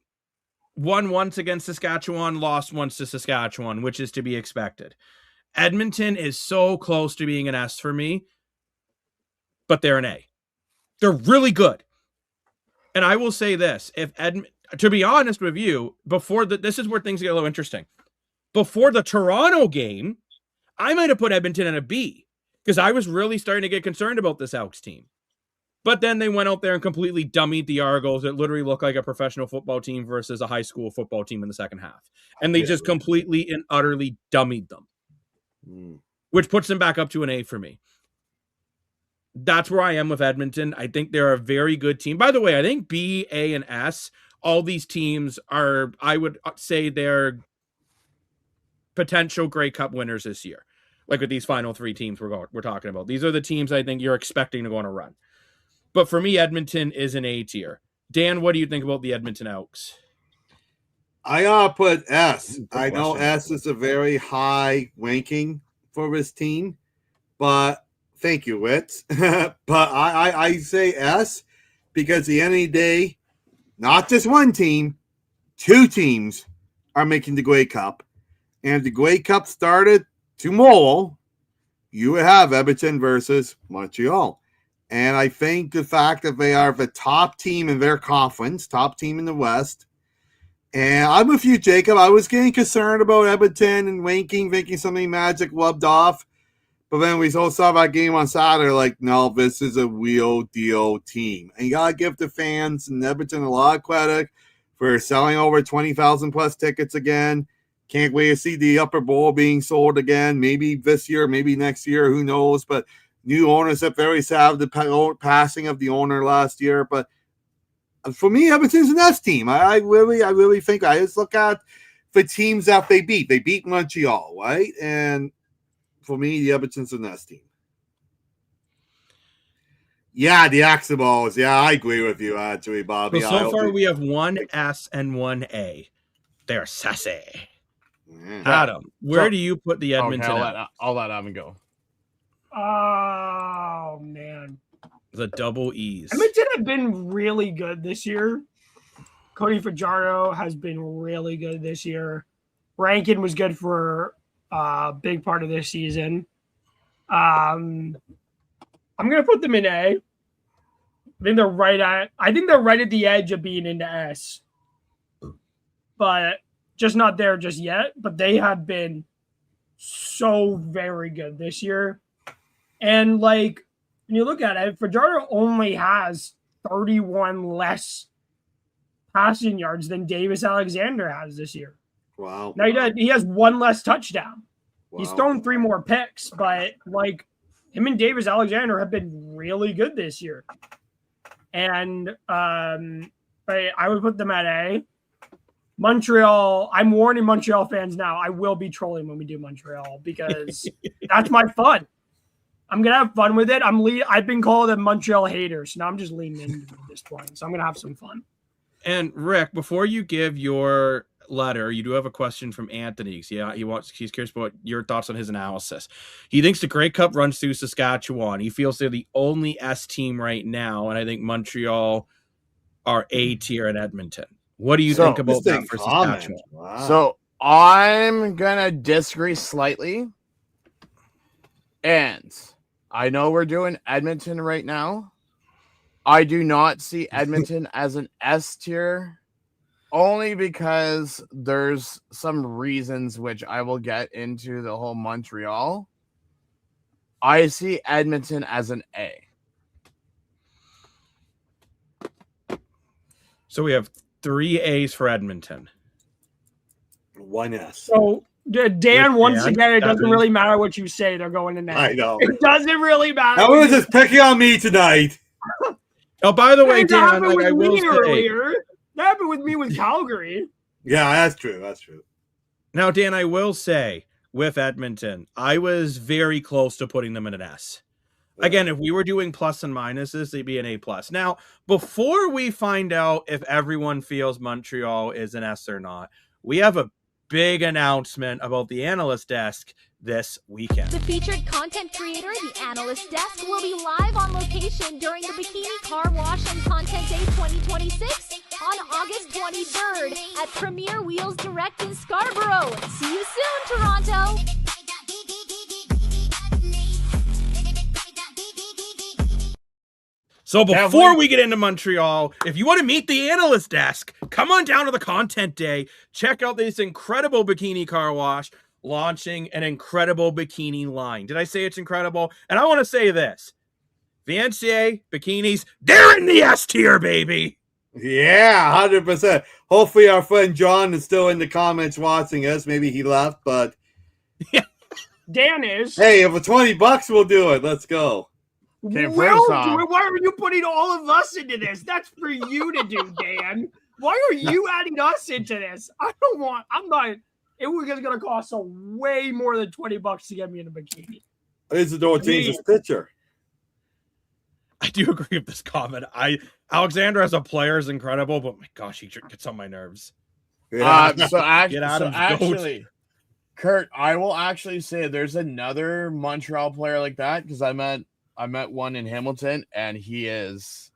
won once against Saskatchewan, lost once to Saskatchewan, which is to be expected. Edmonton is so close to being an S for me, but they're an A. They're really good. And I will say this, to be honest with you, this is where things get a little interesting. Before the Toronto game, I might have put Edmonton in a B because I was really starting to get concerned about this Elks team. But then they went out there and completely dummied the Argos. It literally looked like a professional football team versus a high school football team in the second half. And they just completely and utterly dummied them, which puts them back up to an A for me. That's where I am with Edmonton. I think they're a very good team. By the way, I think B, A, and S, all these teams are, I would say they're potential Grey Cup winners this year. Like with these final 3 teams we're talking about. These are the teams I think you're expecting to go on a run. But for me, Edmonton is an A tier. Dan, what do you think about the Edmonton Elks? I gotta put S. I know S is a very high ranking for this team, but thank you, Witz. But I say S because at the end of the day, not just one team, 2 teams are making the Grey Cup. And if the Grey Cup started tomorrow, you would have Edmonton versus Montreal. And I think the fact that they are the top team in their conference, top team in the West. And I'm with you, Jacob. I was getting concerned about Edmonton and ranking, thinking something magic rubbed off. But then we saw that game on Saturday, like, no, this is a real deal team. And you got to give the fans in Edmonton a lot of credit for selling over 20,000 plus tickets again. Can't wait to see the upper bowl being sold again. Maybe this year, maybe next year, who knows. But new ownership, very sad the passing of the owner last year. But for me, Edmonton's an S team. I really think I just look at the teams that they beat. They beat Montreal, right? And for me, the Edmonton's an S team. Yeah, the Axeballs. Yeah, I agree with you, actually, Bobby. So far, we have one S and one A. They're sassy. Yeah. Adam, where do you put the Edmonton? Okay, I'll let Adam go. Oh, man. The double E's. Edmonton have been really good this year. Cody Fajardo has been really good this year. Rankin was good for a big part of this season. I'm going to put them in A. I think they're right at the edge of being into S. But just not there just yet. But they have been so very good this year. And like, when you look at it, Fajardo only has 31 less passing yards than Davis Alexander has this year. Wow. Now he has one less touchdown. Wow. He's thrown 3 more picks, but like him and Davis Alexander have been really good this year. And I would put them at A. Montreal, I'm warning Montreal fans now, I will be trolling when we do Montreal because that's my fun. I'm going to have fun with it. I've been called a Montreal hater, so now I'm just leaning into it at this point. So I'm going to have some fun. And Rick, before you give your letter, you do have a question from Anthony. Yeah, he's curious about your thoughts on his analysis. He thinks the Grey Cup runs through Saskatchewan. He feels they're the only S team right now, and I think Montreal are A tier in Edmonton. What do you think about that for Saskatchewan? Wow. So I'm gonna disagree slightly, and I know we're doing Edmonton right now. I do not see Edmonton as an S tier, only because there's some reasons which I will get into the whole Montreal. I see Edmonton as an A. So we have 3 A's for Edmonton. 1 S. So Dan, once again, it doesn't really matter what you say. They're going in there. I know. It doesn't really matter. That was just picking on me tonight. Oh, by the way, Dan, like I will say, earlier. That happened with me with Calgary. Yeah, that's true. That's true. Now, Dan, I will say with Edmonton, I was very close to putting them in an S. Again, if we were doing plus and minuses, they'd be an A plus. Now, before we find out if everyone feels Montreal is an S or not, we have a big announcement about the analyst desk this weekend. The featured content creator, the analyst desk, will be live on location during the Bikini Car Wash and Content Day 2026 on August 23rd at Premier Wheels Direct in Scarborough. See you soon, Toronto! So before we get into Montreal, if you want to meet the analyst desk, come on down to the content day. Check out this incredible bikini car wash launching an incredible bikini line. Did I say it's incredible? And I want to say this. The NCAA bikinis, they're in the S tier, baby. Yeah, 100%. Hopefully our friend John is still in the comments watching us. Maybe he left, but Dan is. Hey, if it's $20, we'll do it. Let's go. We'll do it. Why are you putting all of us into this? That's for you to do, Dan. Why are you adding us into this? It was going to cost way more than $20 to get me in a bikini. Isidore changes picture. I do agree with this comment. Alexander as a player is incredible, but my gosh, he gets on my nerves. Yeah. Actually, Kurt, I will actually say there's another Montreal player like that because I met one in Hamilton, and he is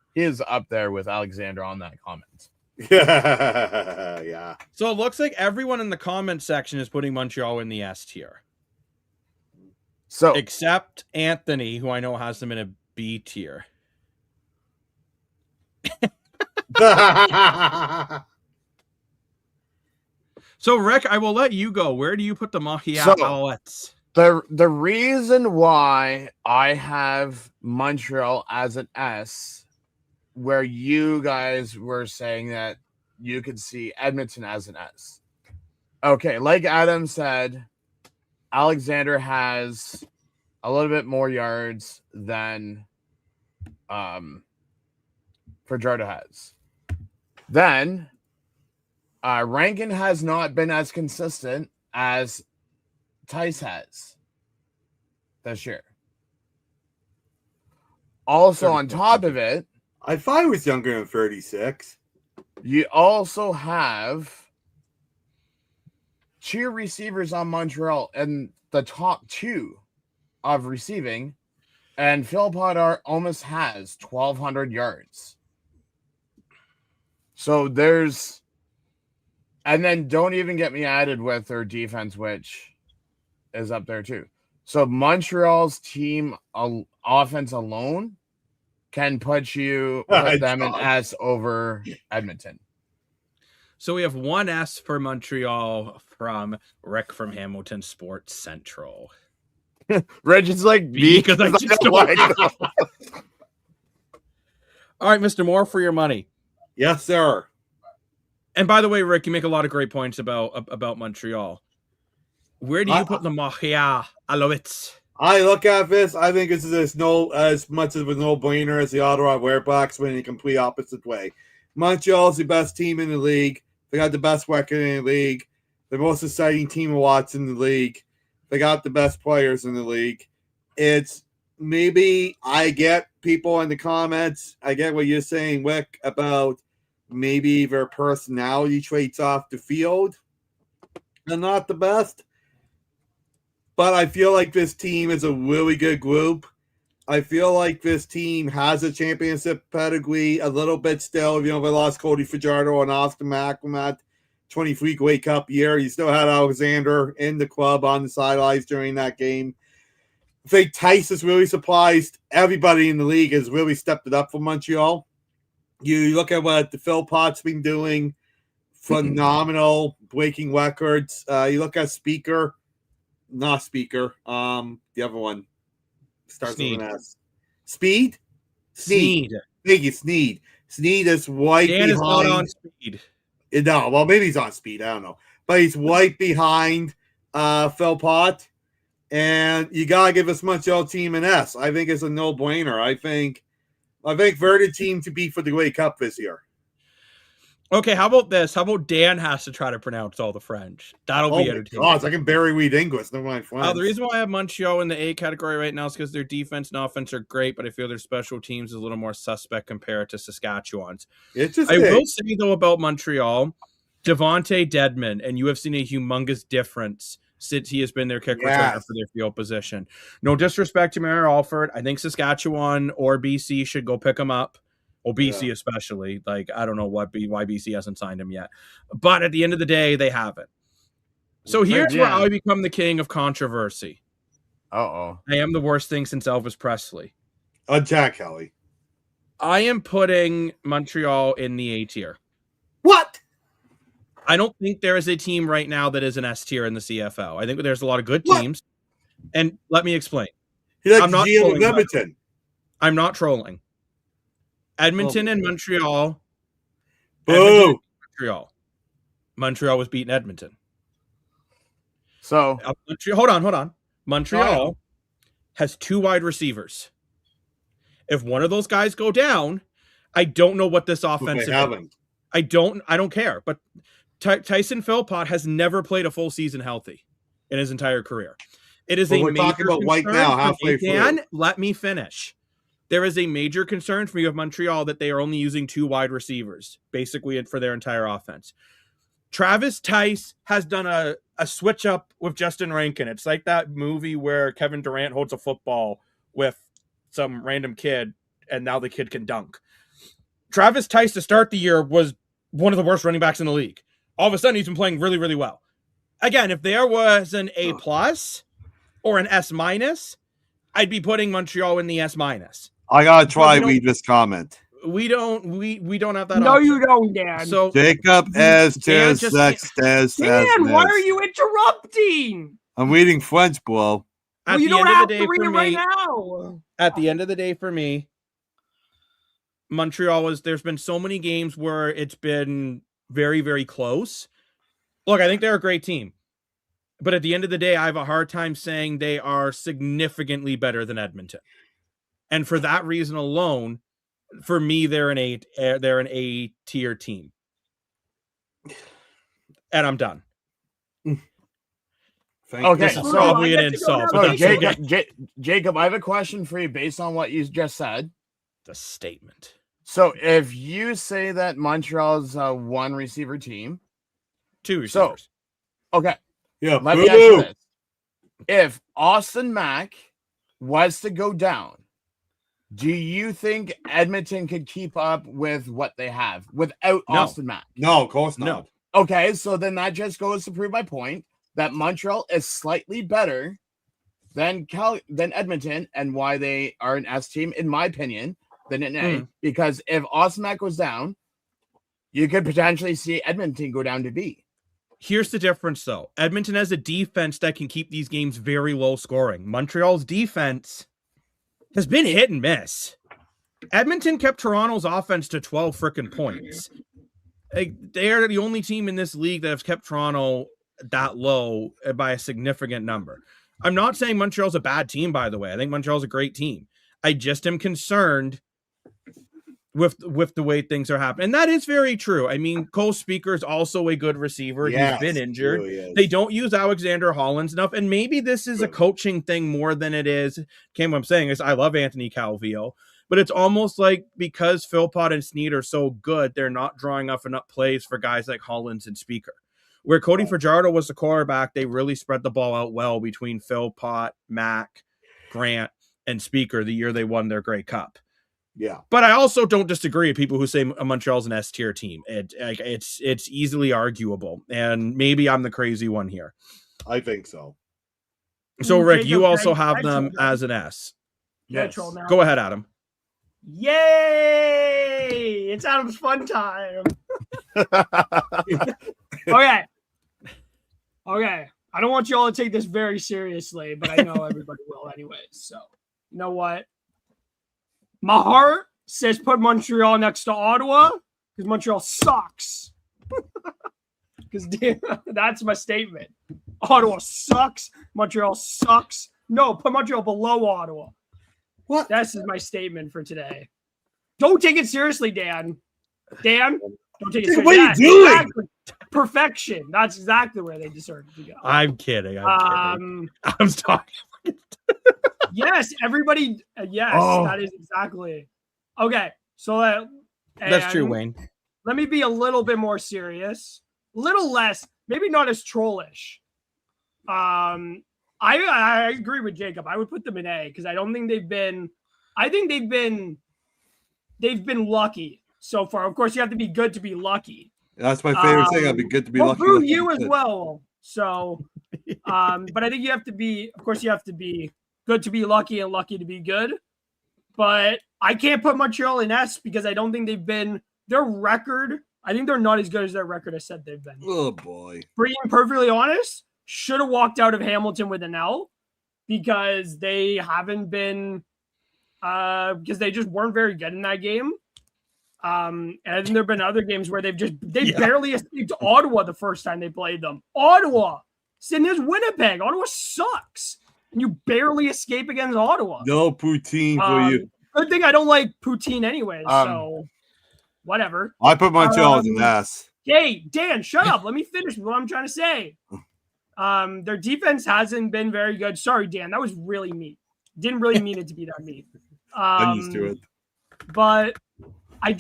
up there with Alexander on that comment. Yeah. So it looks like everyone in the comment section is putting Montreal in the S tier. So except Anthony, who I know has them in a B tier. So Rick, I will let you go. Where do you put the Montreal? The reason why I have Montreal as an S, where you guys were saying that you could see Edmonton as an S. Okay, like Adam said, Alexander has a little bit more yards than Fajardo has. Then Rankin has not been as consistent as Tice has this year. Also, on top of it, I thought he was younger than 36. You also have two receivers on Montreal and the top two of receiving, and Phil Potter almost has 1,200 yards. So there's, and then don't even get me added with their defense, which is up there too. So Montreal's team offense alone can put them in S over Edmonton. So we have one S for Montreal from Rick from Hamilton Sports Central. Reg is like B because I just don't like them. All right, Mr. Moore, for your money. Yes, sir. And by the way, Rick, you make a lot of great points about Montreal. Where do you put the Mahia Alouettes? I look at this. I think this is as much of a no-brainer as the Ottawa Wearblacks went in a complete opposite way. Montreal's the best team in the league. They got the best record in the league. The most exciting team to watch in the league. They got the best players in the league. It's maybe I get people in the comments. I get what you're saying, Wick, about maybe their personality traits off the field. They're not the best. But I feel like this team is a really good group. I feel like this team has a championship pedigree a little bit still. You know, they lost Cody Fajardo and Austin Mack from that 23 Grey Cup year. You still had Alexander in the club on the sidelines during that game. I think Tice is really surprised. Everybody in the league has really stepped it up for Montreal. You look at what the Phil Potts been doing. Phenomenal, breaking records. You look at Speaker. Not Speaker. The other one starts with an S. Speed? Sneed. Thank you, Sneed. Sneed is right Dan behind. is not on Speed. No, well, maybe he's on Speed. I don't know. But he's right behind Phil Pott. And you got to give this Montreal team an S. I think it's a no-brainer. I think they're the team to beat for the Grey Cup this year. Okay, how about this? How about Dan has to try to pronounce all the French? That'll be entertaining. Oh, I can barely read English. Never mind French. The reason why I have Montreal in the A category right now is because their defense and offense are great, but I feel their special teams is a little more suspect compared to Saskatchewan's. I will say, though, about Montreal, Devontae Dedmon, and you have seen a humongous difference since he has been their kick returner for their field position. No disrespect to Mary Alford. I think Saskatchewan or BC should go pick him up. Well, BC especially. Like, I don't know why BC hasn't signed him yet. But at the end of the day, they haven't. So here's where I become the king of controversy. Uh-oh. I am the worst thing since Elvis Presley. Jack Kelly. I am putting Montreal in the A tier. What? I don't think there is a team right now that is an S tier in the CFL. I think there's a lot of good teams. And let me explain. I'm not trolling. I'm not trolling. Edmonton and Montreal. Boo! Montreal was beating Edmonton. So hold on. Montreal has two wide receivers. If one of those guys go down, I don't know what this offense is. I don't care. But Tyson Philpott has never played a full season healthy in his entire career. It is a major concern. Right now, halfway through. Let me finish. There is a major concern for me with Montreal that they are only using two wide receivers, basically, for their entire offense. Travis Tice has done a switch up with Justin Rankin. It's like that movie where Kevin Durant holds a football with some random kid, and now the kid can dunk. Travis Tice to start the year was one of the worst running backs in the league. All of a sudden, he's been playing really, really well. Again, if there was an A+ or an S-, I'd be putting Montreal in the S-. I gotta try read this comment. We don't have that. No, option. you don't, Dan. So Jacob as Dan, why are you interrupting? I'm reading French, bro. Well, you don't have to read it right now. At the end of the day, for me, Montreal there's been so many games where it's been very, very close. Look, I think they're a great team. But at the end of the day, I have a hard time saying they are significantly better than Edmonton. And for that reason alone, for me, they're an A tier team. And I'm done. Okay, so probably an insult. So Jacob, I have a question for you based on what you just said. The statement. So if you say that Montreal's a one receiver team, 2 receivers. Okay. Yeah. Let me ask you this. If Austin Mack was to go down, do you think Edmonton could keep up with what they have without Austin Mack? No, of course not. No. Okay, so then that just goes to prove my point that Montreal is slightly better than Edmonton, and why they are an S team, in my opinion, than an A. Because if Austin Mack goes down, you could potentially see Edmonton go down to B. Here's the difference, though. Edmonton has a defense that can keep these games very low scoring. Montreal's defense has been hit and miss. Edmonton kept Toronto's offense to 12 freaking points. They are the only team in this league that has kept Toronto that low by a significant number. I'm not saying Montreal's a bad team, by the way. I think Montreal's a great team. I just am concerned with the way things are happening. And that is very true. I mean, Cole Speaker is also a good receiver. Yes, he's been injured. Really they don't use Alexander Hollins enough. And maybe this is a coaching thing more than it is. What I'm saying is I love Anthony Calvillo, but it's almost like because Philpott and Snead are so good, they're not drawing up enough plays for guys like Hollins and Speaker. Where Cody Fajardo was the quarterback, they really spread the ball out well between Philpott, Mack, Grant, and Speaker the year they won their Grey Cup. Yeah. But I also don't disagree with people who say Montreal's an S-tier team. It's easily arguable, and maybe I'm the crazy one here. I think so. So, Rick, you also have them as an S. Yes. Go ahead, Adam. Yay! It's Adam's fun time. Okay. I don't want you all to take this very seriously, but I know everybody will anyways. So, you know what? My heart says put Montreal next to Ottawa because Montreal sucks. Because that's my statement. Ottawa sucks. Montreal sucks. No, put Montreal below Ottawa. What? This is my statement for today. Don't take it seriously, Dan. Dan, don't take it seriously. What are you doing? Exactly. Perfection. That's exactly where they deserve to go. I'm kidding. I'm talking. Yes, everybody. That is exactly. Okay, so that's true, Wayne. Let me be a little bit more serious, a little less, maybe not as trollish. I agree with Jacob. I would put them in A because I don't think they've been. I think they've been lucky so far. Of course, you have to be good to be lucky. That's my favorite thing. I'd be good to be lucky. Through you as well. So, but I think you have to be. Of course, you have to be good to be lucky and lucky to be good. But I can't put Montreal in S because I don't think they've been their record. I think they're not as good as their record I said they've been. Oh boy. Being perfectly honest, should have walked out of Hamilton with an L because they haven't been because they just weren't very good in that game. And I think there have been other games where they barely escaped Ottawa the first time they played them. Ottawa. Sitting there's Winnipeg. Ottawa sucks. And you barely escape against Ottawa. No poutine for you. Good thing I don't like poutine anyway, so whatever. I put Montreal as an S. Hey, Dan, shut up. Let me finish what I'm trying to say. Their defense hasn't been very good. Sorry, Dan. That was really mean. Didn't really mean it to be that mean. I'm used to it. But I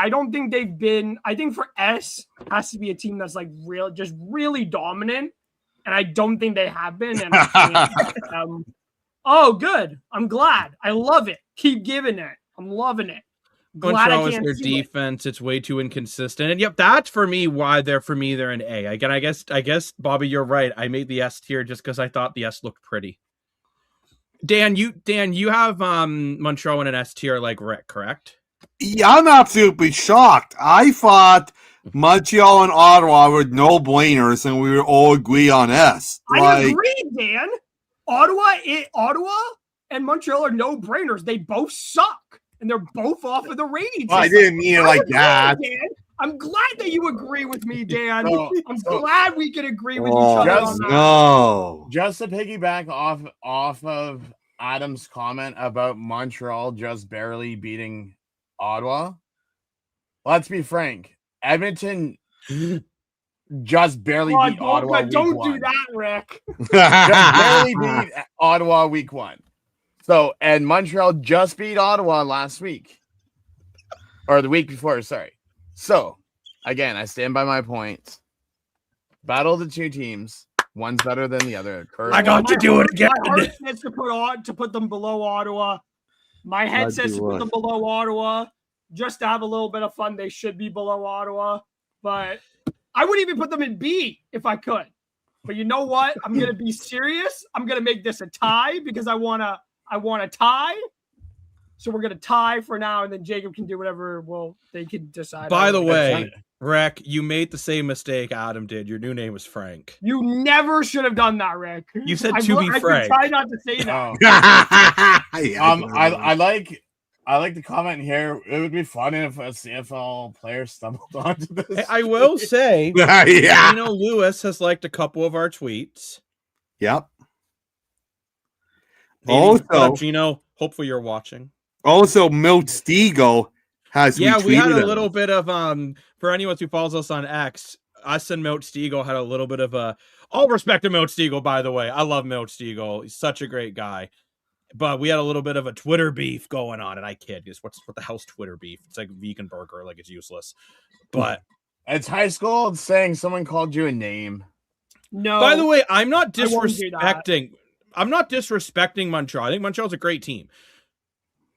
don't think they've been. I think for S has to be a team that's like just really dominant. And I don't think they have been. And oh, good. I'm glad. I love it. Keep giving it. I'm loving it. Glad I can't their defense. It's way too inconsistent. And yep, that's for me why they're an A. Again, I guess Bobby, you're right. I made the S tier just because I thought the S looked pretty. Dan, you have Montreal in an S tier like Rick, correct? Yeah, I'm absolutely shocked. I thought Montreal and Ottawa were no-brainers, and we would all agree on S. I agree, Dan. Ottawa and Montreal are no brainers. They both suck, and they're both off of the rating. I didn't mean it like that. Dan. I'm glad that you agree with me, Dan. I'm glad we can agree with each other on that. No. Just to piggyback off of Adam's comment about Montreal just barely beating Ottawa, let's be frank. Edmonton just barely beat Ottawa. Don't do that, Rick. Just barely beat Ottawa week 1. So, and Montreal just beat Ottawa last week. Or the week before, sorry. So, again, I stand by my point. Battle of the two teams. One's better than the other. I got to do it again. My heart says to put them below Ottawa. My head says to put them below Ottawa. Just to have a little bit of fun, they should be below Ottawa. But I would even put them in B if I could. But you know what? I'm going to be serious. I'm going to make this a tie because I want to tie. So we're going to tie for now, and then Jacob can do whatever they can decide. By the way, Rick, you made the same mistake Adam did. Your new name was Frank. You never should have done that, Rick. You said to be Frank. I try not to say that. I like the comment here. It would be fun if a CFL player stumbled onto this. I will say, Lewis has liked a couple of our tweets. Yep. Also, Gino, hopefully you're watching. Also, Milt Stiegel has we had a little bit of for anyone who follows us on X, us and Milt Stiegel had a little bit of all respect to Milt Stiegel, by the way. I love Milt Stiegel. He's such a great guy. But we had a little bit of a Twitter beef going on, and I kid. What the hell's Twitter beef? It's like vegan burger, like it's useless. But it's high school saying someone called you a name. No. By the way, I'm not disrespecting Montreal. I think Montreal's a great team.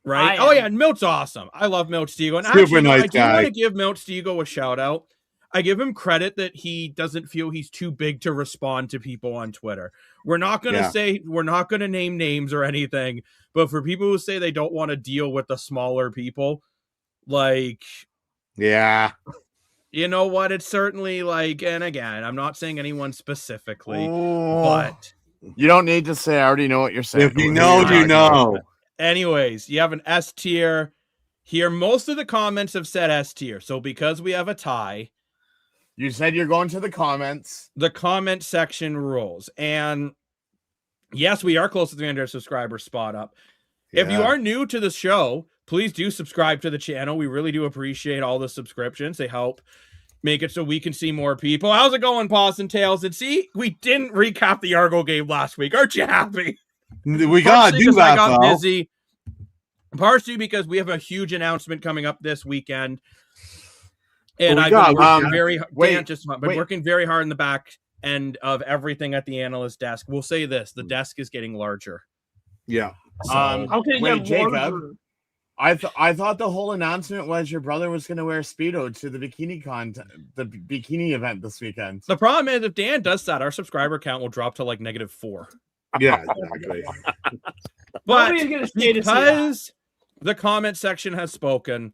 Right? Oh, yeah, and Milt's awesome. I love Milt Stiegel. And Super nice guy. I do want to give Milt Stiegel a shout-out. I give him credit that he doesn't feel he's too big to respond to people on Twitter. We're not going to name names or anything, but for people who say they don't want to deal with the smaller people, like, yeah, you know what? It's certainly like, and again, I'm not saying anyone specifically, but you don't need to say, I already know what you're saying. If you know, you know. Anyways, you have an S tier here. Most of the comments have said S tier. So because we have a tie, you said you're going to the comments. The comment section rules. And yes, we are close to 300 subscribers spot up. Yeah. If you are new to the show, please do subscribe to the channel. We really do appreciate all the subscriptions. They help make it so we can see more people. How's it going, Paws and Tails? And see, we didn't recap the Argo game last week. Aren't you happy? We got to do that, I got busy. Partially because we have a huge announcement coming up this weekend. And I've been working very hard in the back end of everything at the analyst desk. We'll say this: the desk is getting larger. Yeah. Jacob. I thought the whole announcement was your brother was going to wear Speedo to the bikini event this weekend. The problem is, if Dan does that, our subscriber count will drop to like -4. Yeah, exactly. But because the comment section has spoken.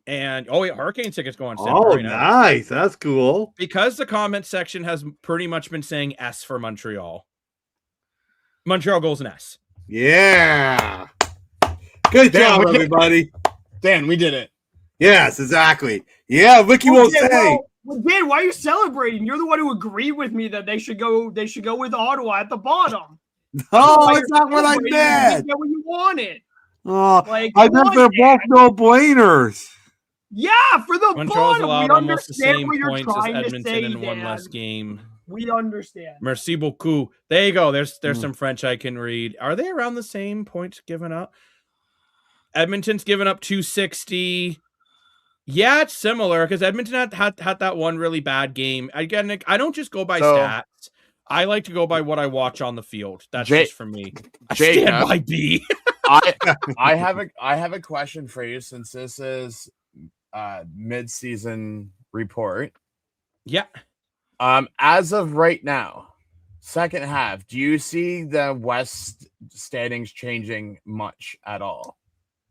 And Hurricane tickets going. Oh, nice. That's cool. Because the comment section has pretty much been saying S for Montreal. Montreal goes an S. Yeah. Good job, everybody. Dan, we did it. Yes, exactly. Yeah, Ricky won't say. Well, Dan, why are you celebrating? You're the one who agreed with me that they should go with Ottawa at the bottom. No, that's not what I meant. You get what you wanted. I meant they're both no-brainers. Yeah, for the Montreal's bottom. allowed We almost the same what you're points as trying to Edmonton say, in one Dan. less game. We understand. Merci beaucoup. There you go. There's some French I can read. Are they around the same points given up? Edmonton's given up 260. Yeah, it's similar because Edmonton had that one really bad game. Again, I don't just go by stats. I like to go by what I watch on the field. That's just for me. I stand by B. I have a question for you since this is mid-season report. Yeah. As of right now, second half, do you see the West standings changing much at all?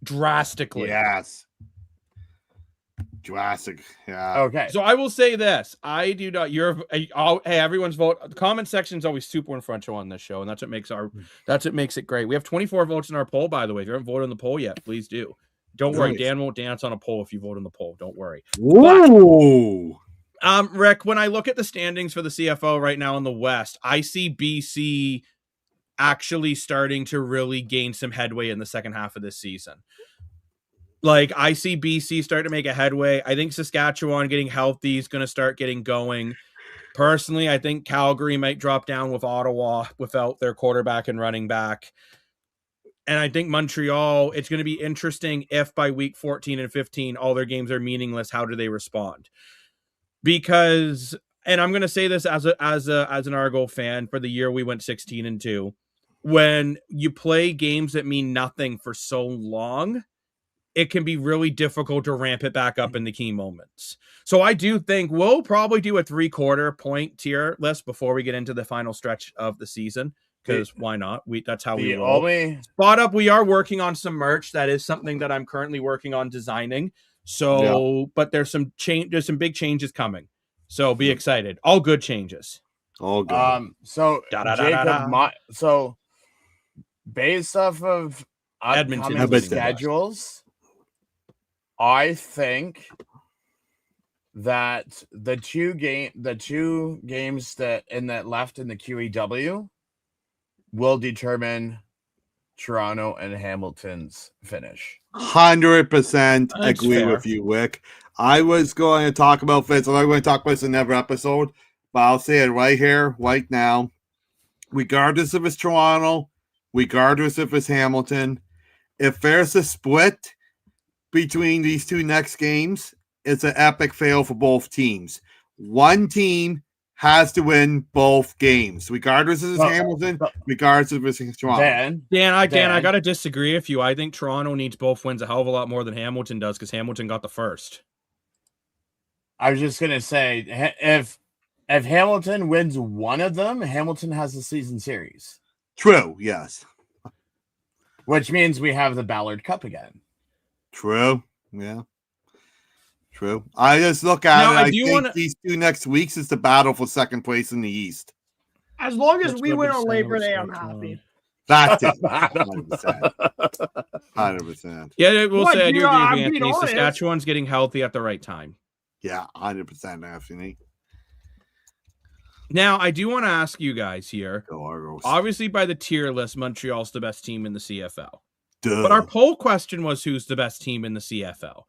Drastically. Yes. Jurassic. Yeah. Okay. So I will say this. I do not. Hey, everyone's vote. The comment section is always super influential on this show, and that's what makes it great. We have 24 votes in our poll, by the way. If you haven't voted on the poll yet, please do. Don't worry. Dan won't dance on a poll if you vote on the poll. Don't worry. Whoa. But, Rick, when I look at the standings for the CFL right now in the West, I see BC actually starting to really gain some headway in the second half of this season. Like, I see BC starting to make a headway. I think Saskatchewan getting healthy is going to start getting going. Personally, I think Calgary might drop down with Ottawa without their quarterback and running back. And I think Montreal, it's going to be interesting if by week 14 and 15, all their games are meaningless. How do they respond? Because, and I'm going to say this as an Argo fan, for the year we went 16-2, when you play games that mean nothing for so long, it can be really difficult to ramp it back up in the key moments. So I do think we'll probably do a 3/4 point tier list before we get into the final stretch of the season, because why not? That's how we roll. Spot Up, we are working on some merch. That is something that I'm currently working on designing. So, but there's some big changes coming. So be excited. All good changes. All good. So Jacob, so based off of Edmonton schedules, I think that the two games that left in the QEW will determine Toronto and Hamilton's finish. 100% agree with you, Wick. I was going to talk about this. I'm going to talk about this in every episode, but I'll say it right here, right now. Regardless if it's Toronto, regardless if it's Hamilton, if there's a split between these two next games, it's an epic fail for both teams. One team has to win both games, regardless if it's Hamilton, regardless if it's Toronto. Dan, I got to disagree with you. I think Toronto needs both wins a hell of a lot more than Hamilton does, because Hamilton got the first. I was just going to say, if Hamilton wins one of them, Hamilton has the season series. True, yes. Which means we have the Ballard Cup again. True, yeah. True. I just look at it. I think these two next weeks is the battle for second place in the East. As long as we win on Labor Day, I'm happy. That's it. 100%. 100%. Yeah, we'll say I do agree with Anthony. Saskatchewan's getting healthy at the right time. Yeah, 100%, Anthony. Now, I do want to ask you guys here. Obviously, by the tier list, Montreal's the best team in the CFL. Duh. But our poll question was, who's the best team in the CFL?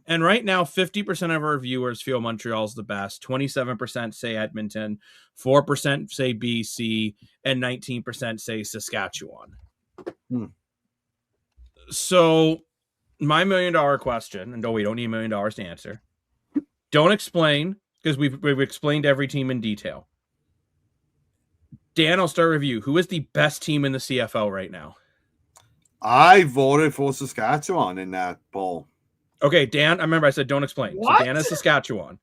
And right now, 50% of our viewers feel Montreal's the best. 27% say Edmonton, 4% say BC, and 19% say Saskatchewan. So, my $1 million question, and no, we don't need $1 million to answer. Don't explain, because we've explained every team in detail. Dan, I'll start with you. Who is the best team in the CFL right now? I voted for Saskatchewan in that poll. Okay, Dan, I remember I said don't explain. What? So Dan is Saskatchewan.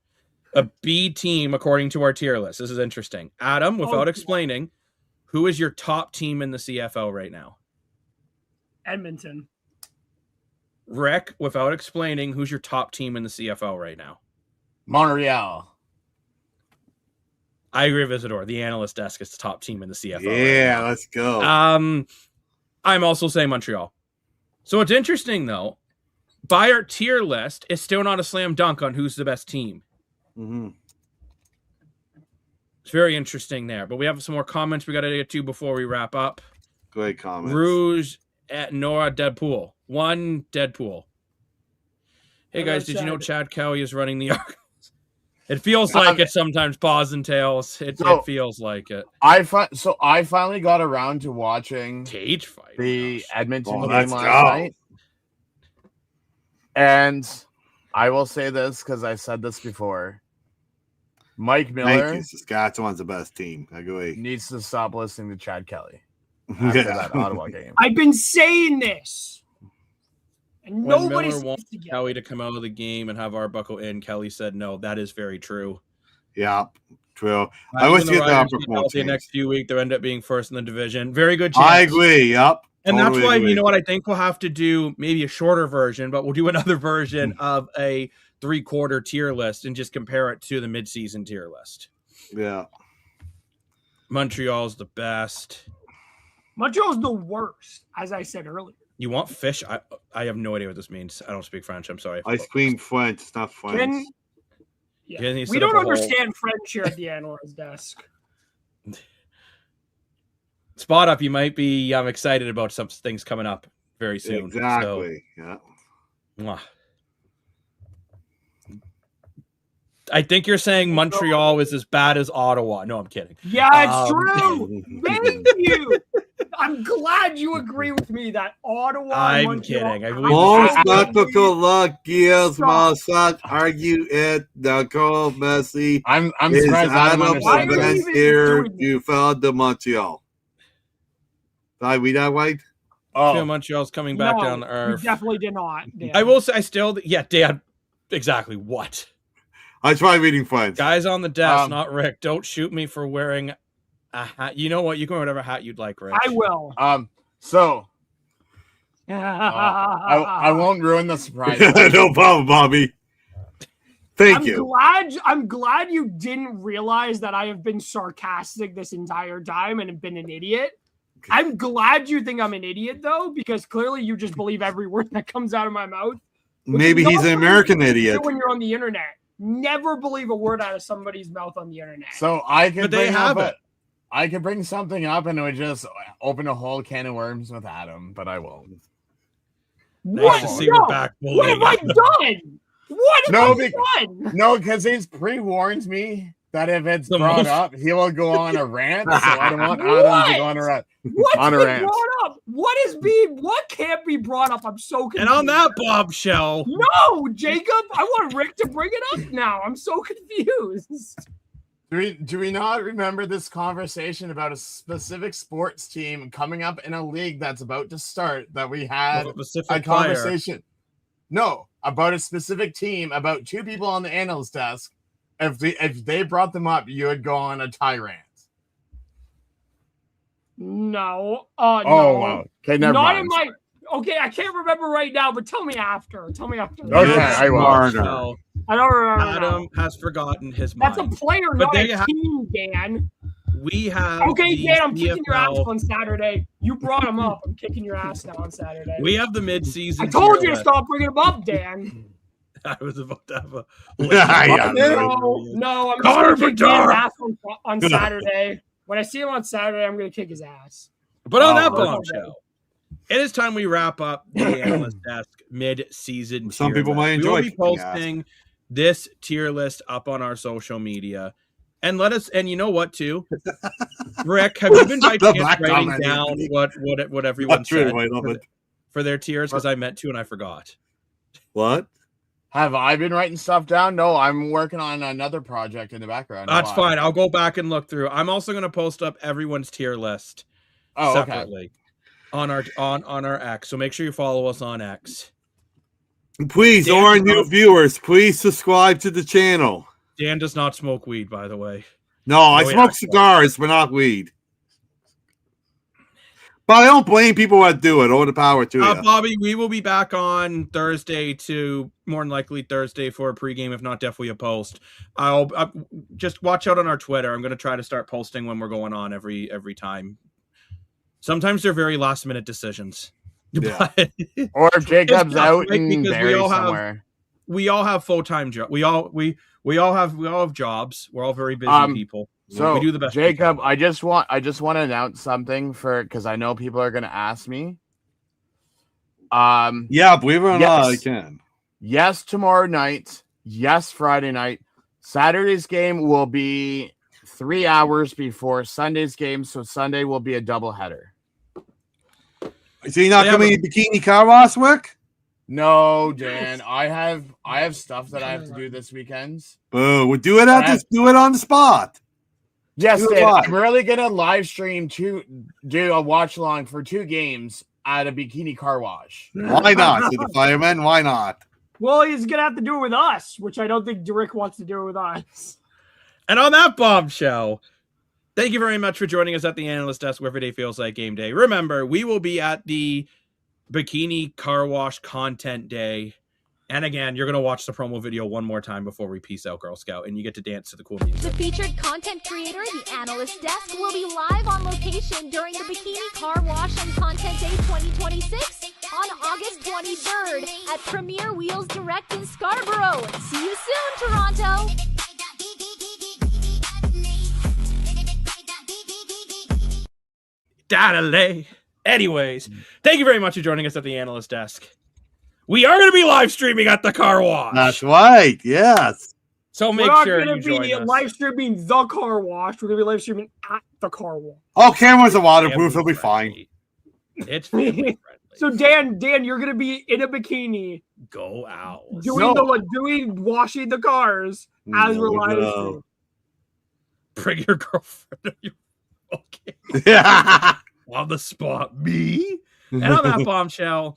A B team according to our tier list. This is interesting. Adam, without explaining, who is your top team in the CFL right now? Edmonton. Rick, without explaining, who's your top team in the CFL right now? Montreal. I agree with Isidore. The analyst desk is the top team in the CFL. Yeah, right, let's go. I'm also saying Montreal. So it's interesting, though. By our tier list, it's still not a slam dunk on who's the best team. Mm-hmm. It's very interesting there. But we have some more comments we got to get to before we wrap up. Great comments. Rouge at Nora Deadpool. One Deadpool. Hey, guys, did you know Chad Kelly is running the Argos? It feels like it sometimes, paws and tails. It feels like it. I finally got around to watching cage fight, the Edmonton game last night. And I will say this because I said this before. Mike Miller, Saskatchewan's the best team. I agree. Needs to stop listening to Chad Kelly after that Ottawa game. I've been saying this. And when nobody Miller wanted Kelly to come out of the game and have Arbuckle in, Kelly said no. That is very true. Yeah, true. I wish you had the next few weeks. They end up being first in the division. Very good chance. I agree. Yep. And that's why, you know what, I think we'll have to do maybe a shorter version, but we'll do another version of a 3/4 tier list and just compare it to the midseason tier list. Yeah. Montreal's the best. Montreal's the worst, as I said earlier. You want fish? I have no idea what this means. I don't speak French. I'm sorry. Ice cream French. It's not French. We don't understand French here at the analyst desk. Spot up. You might be excited about some things coming up very soon. Exactly. So, yeah. I think you're saying Montreal is as bad as Ottawa. No, I'm kidding. Yeah, it's true. Thank you. I'm glad you agree with me that Ottawa. I'm kidding. I believe argue it. The call Messi. I'm surprised Adam here. You found the Montreal. Did I read that right? Oh, Montreal's coming back down to earth. You definitely did not. Dan. I will say, Dan. Exactly what? I try reading French. Guys on the desk, not Rick. Don't shoot me for wearing a hat. You know what? You can wear whatever hat you'd like, Rick. I will. So I won't ruin the surprise. No problem, Bobby. Thank you. I'm glad you didn't realize that I have been sarcastic this entire time and have been an idiot. I'm glad you think I'm an idiot, though, because clearly you just believe every word that comes out of my mouth. Maybe he's an American idiot. When you're on the internet, never believe a word out of somebody's mouth on the internet. So I could I could bring something up and it would just open a whole can of worms with Adam, but I won't. What? What have I done? What have I done? No, because he's pre-warned me that if it's brought up, he will go on a rant. So I don't want Adam to go on a rant. What's been brought up? What can't be brought up? I'm so confused. And on that bombshell. No, Jacob, I want Rick to bring it up now. I'm so confused. Do we not remember this conversation about a specific sports team coming up in a league that's about to start that we had a conversation? No, about a specific team, about two people on the analyst desk. If they brought them up, you would go on a tirade. No. No. Wow. Okay, never mind. Okay, I can't remember right now, but tell me after. Okay, I will. I don't remember. Adam has forgotten his mind. That's a player, not a team, Dan. We have. Okay, Dan, I'm kicking your ass on Saturday. You brought him up. I'm kicking your ass now on Saturday. We have the mid-season. I told you to stop bringing him up, Dan. I was about to have a. No, I'm going to kick Dan's ass on Saturday. When I see him on Saturday, I'm going to kick his ass. But on that bombshell, it is time we wrap up the analyst desk mid-season. Some people might enjoy. We will be posting this tier list up on our social media, and and you know what too, Rick, have you been by chance writing down what everyone said for their tiers? Because I meant to and I forgot. What? Have I been writing stuff down? No, I'm working on another project in the background. That's fine. I'll go back and look through. I'm also going to post up everyone's tier list separately on our X. So make sure you follow us on X. Please, all our new viewers, please subscribe to the channel. Dan does not smoke weed, by the way. No, I smoke cigars, but not weed. But I don't blame people that do it. All the power to you. Bobby, we will be back on Thursday more than likely Thursday for a pregame, if not definitely a post. I'll just watch out on our Twitter. I'm going to try to start posting when we're going on every time. Sometimes they're very last minute decisions. Yeah. Or if Jacob's out and buried somewhere. We all have full-time jobs. We all have jobs. We're all very busy people. So we do the best. Jacob, I just want to announce something because I know people are going to ask me. Yeah, believe it or not, I can. Yes, tomorrow night. Yes, Friday night. Saturday's game will be 3 hours before Sunday's game, so Sunday will be a doubleheader. Is he not coming to Bikini Car Wash, Rick? No, Dan. I have stuff that I have to do this weekend. Boo! We'll do it do it on the spot. Yes, Dan, I'm really gonna live stream do a watch along for 2 games at a Bikini Car Wash. Why not? To the firemen? Why not? Well, he's gonna have to do it with us, which I don't think Rick wants to do it with us. And on that bombshell, thank you very much for joining us at the Analyst Desk, where every day feels like game day. Remember, we will be at the Bikini Car Wash Content Day And again, you're going to watch the promo video one more time before we peace out, Girl Scout, and you get to dance to the cool music. The featured content creator, the Analyst Desk, will be live on location during the Bikini Car Wash and Content Day 2026 on August 23rd at Premier Wheels Direct in Scarborough. See you soon, Toronto! Dadalay. Anyways, thank you very much for joining us at the Analyst Desk. We are going to be live streaming at the car wash. That's right. Yes. So make sure you join us. We're not going to be live streaming the car wash. We're going to be live streaming at the car wash. Oh, cameras are waterproof. They'll be fine. It's family friendly. So Dan, you're going to be in a bikini. Go out. Doing washing the cars as we're live streaming. Bring your girlfriend. Okay. On the spot, me. And on that bombshell,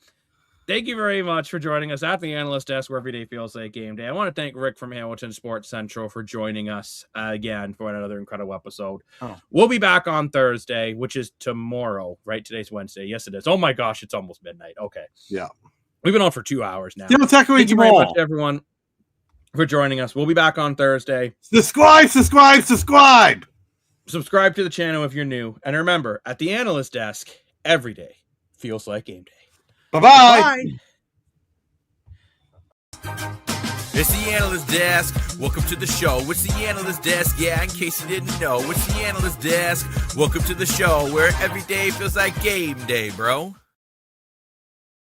thank you very much for joining us at the Analyst Desk, where every day feels like game day. I want to thank Rick from Hamilton Sports Central for joining us again for another incredible episode. We'll be back on Thursday, which is tomorrow, right? Today's Wednesday. Yes, it is. Oh my gosh, it's almost midnight. Okay. Yeah. We've been on for 2 hours now. Thank you very much, everyone, for joining us. We'll be back on Thursday. Subscribe. Subscribe to the channel if you're new. And remember, at the Analyst Desk, every day feels like game day. Bye-bye. It's the Analyst Desk. Welcome to the show. It's the Analyst Desk. Yeah, in case you didn't know. It's the Analyst Desk. Welcome to the show where every day feels like game day, bro.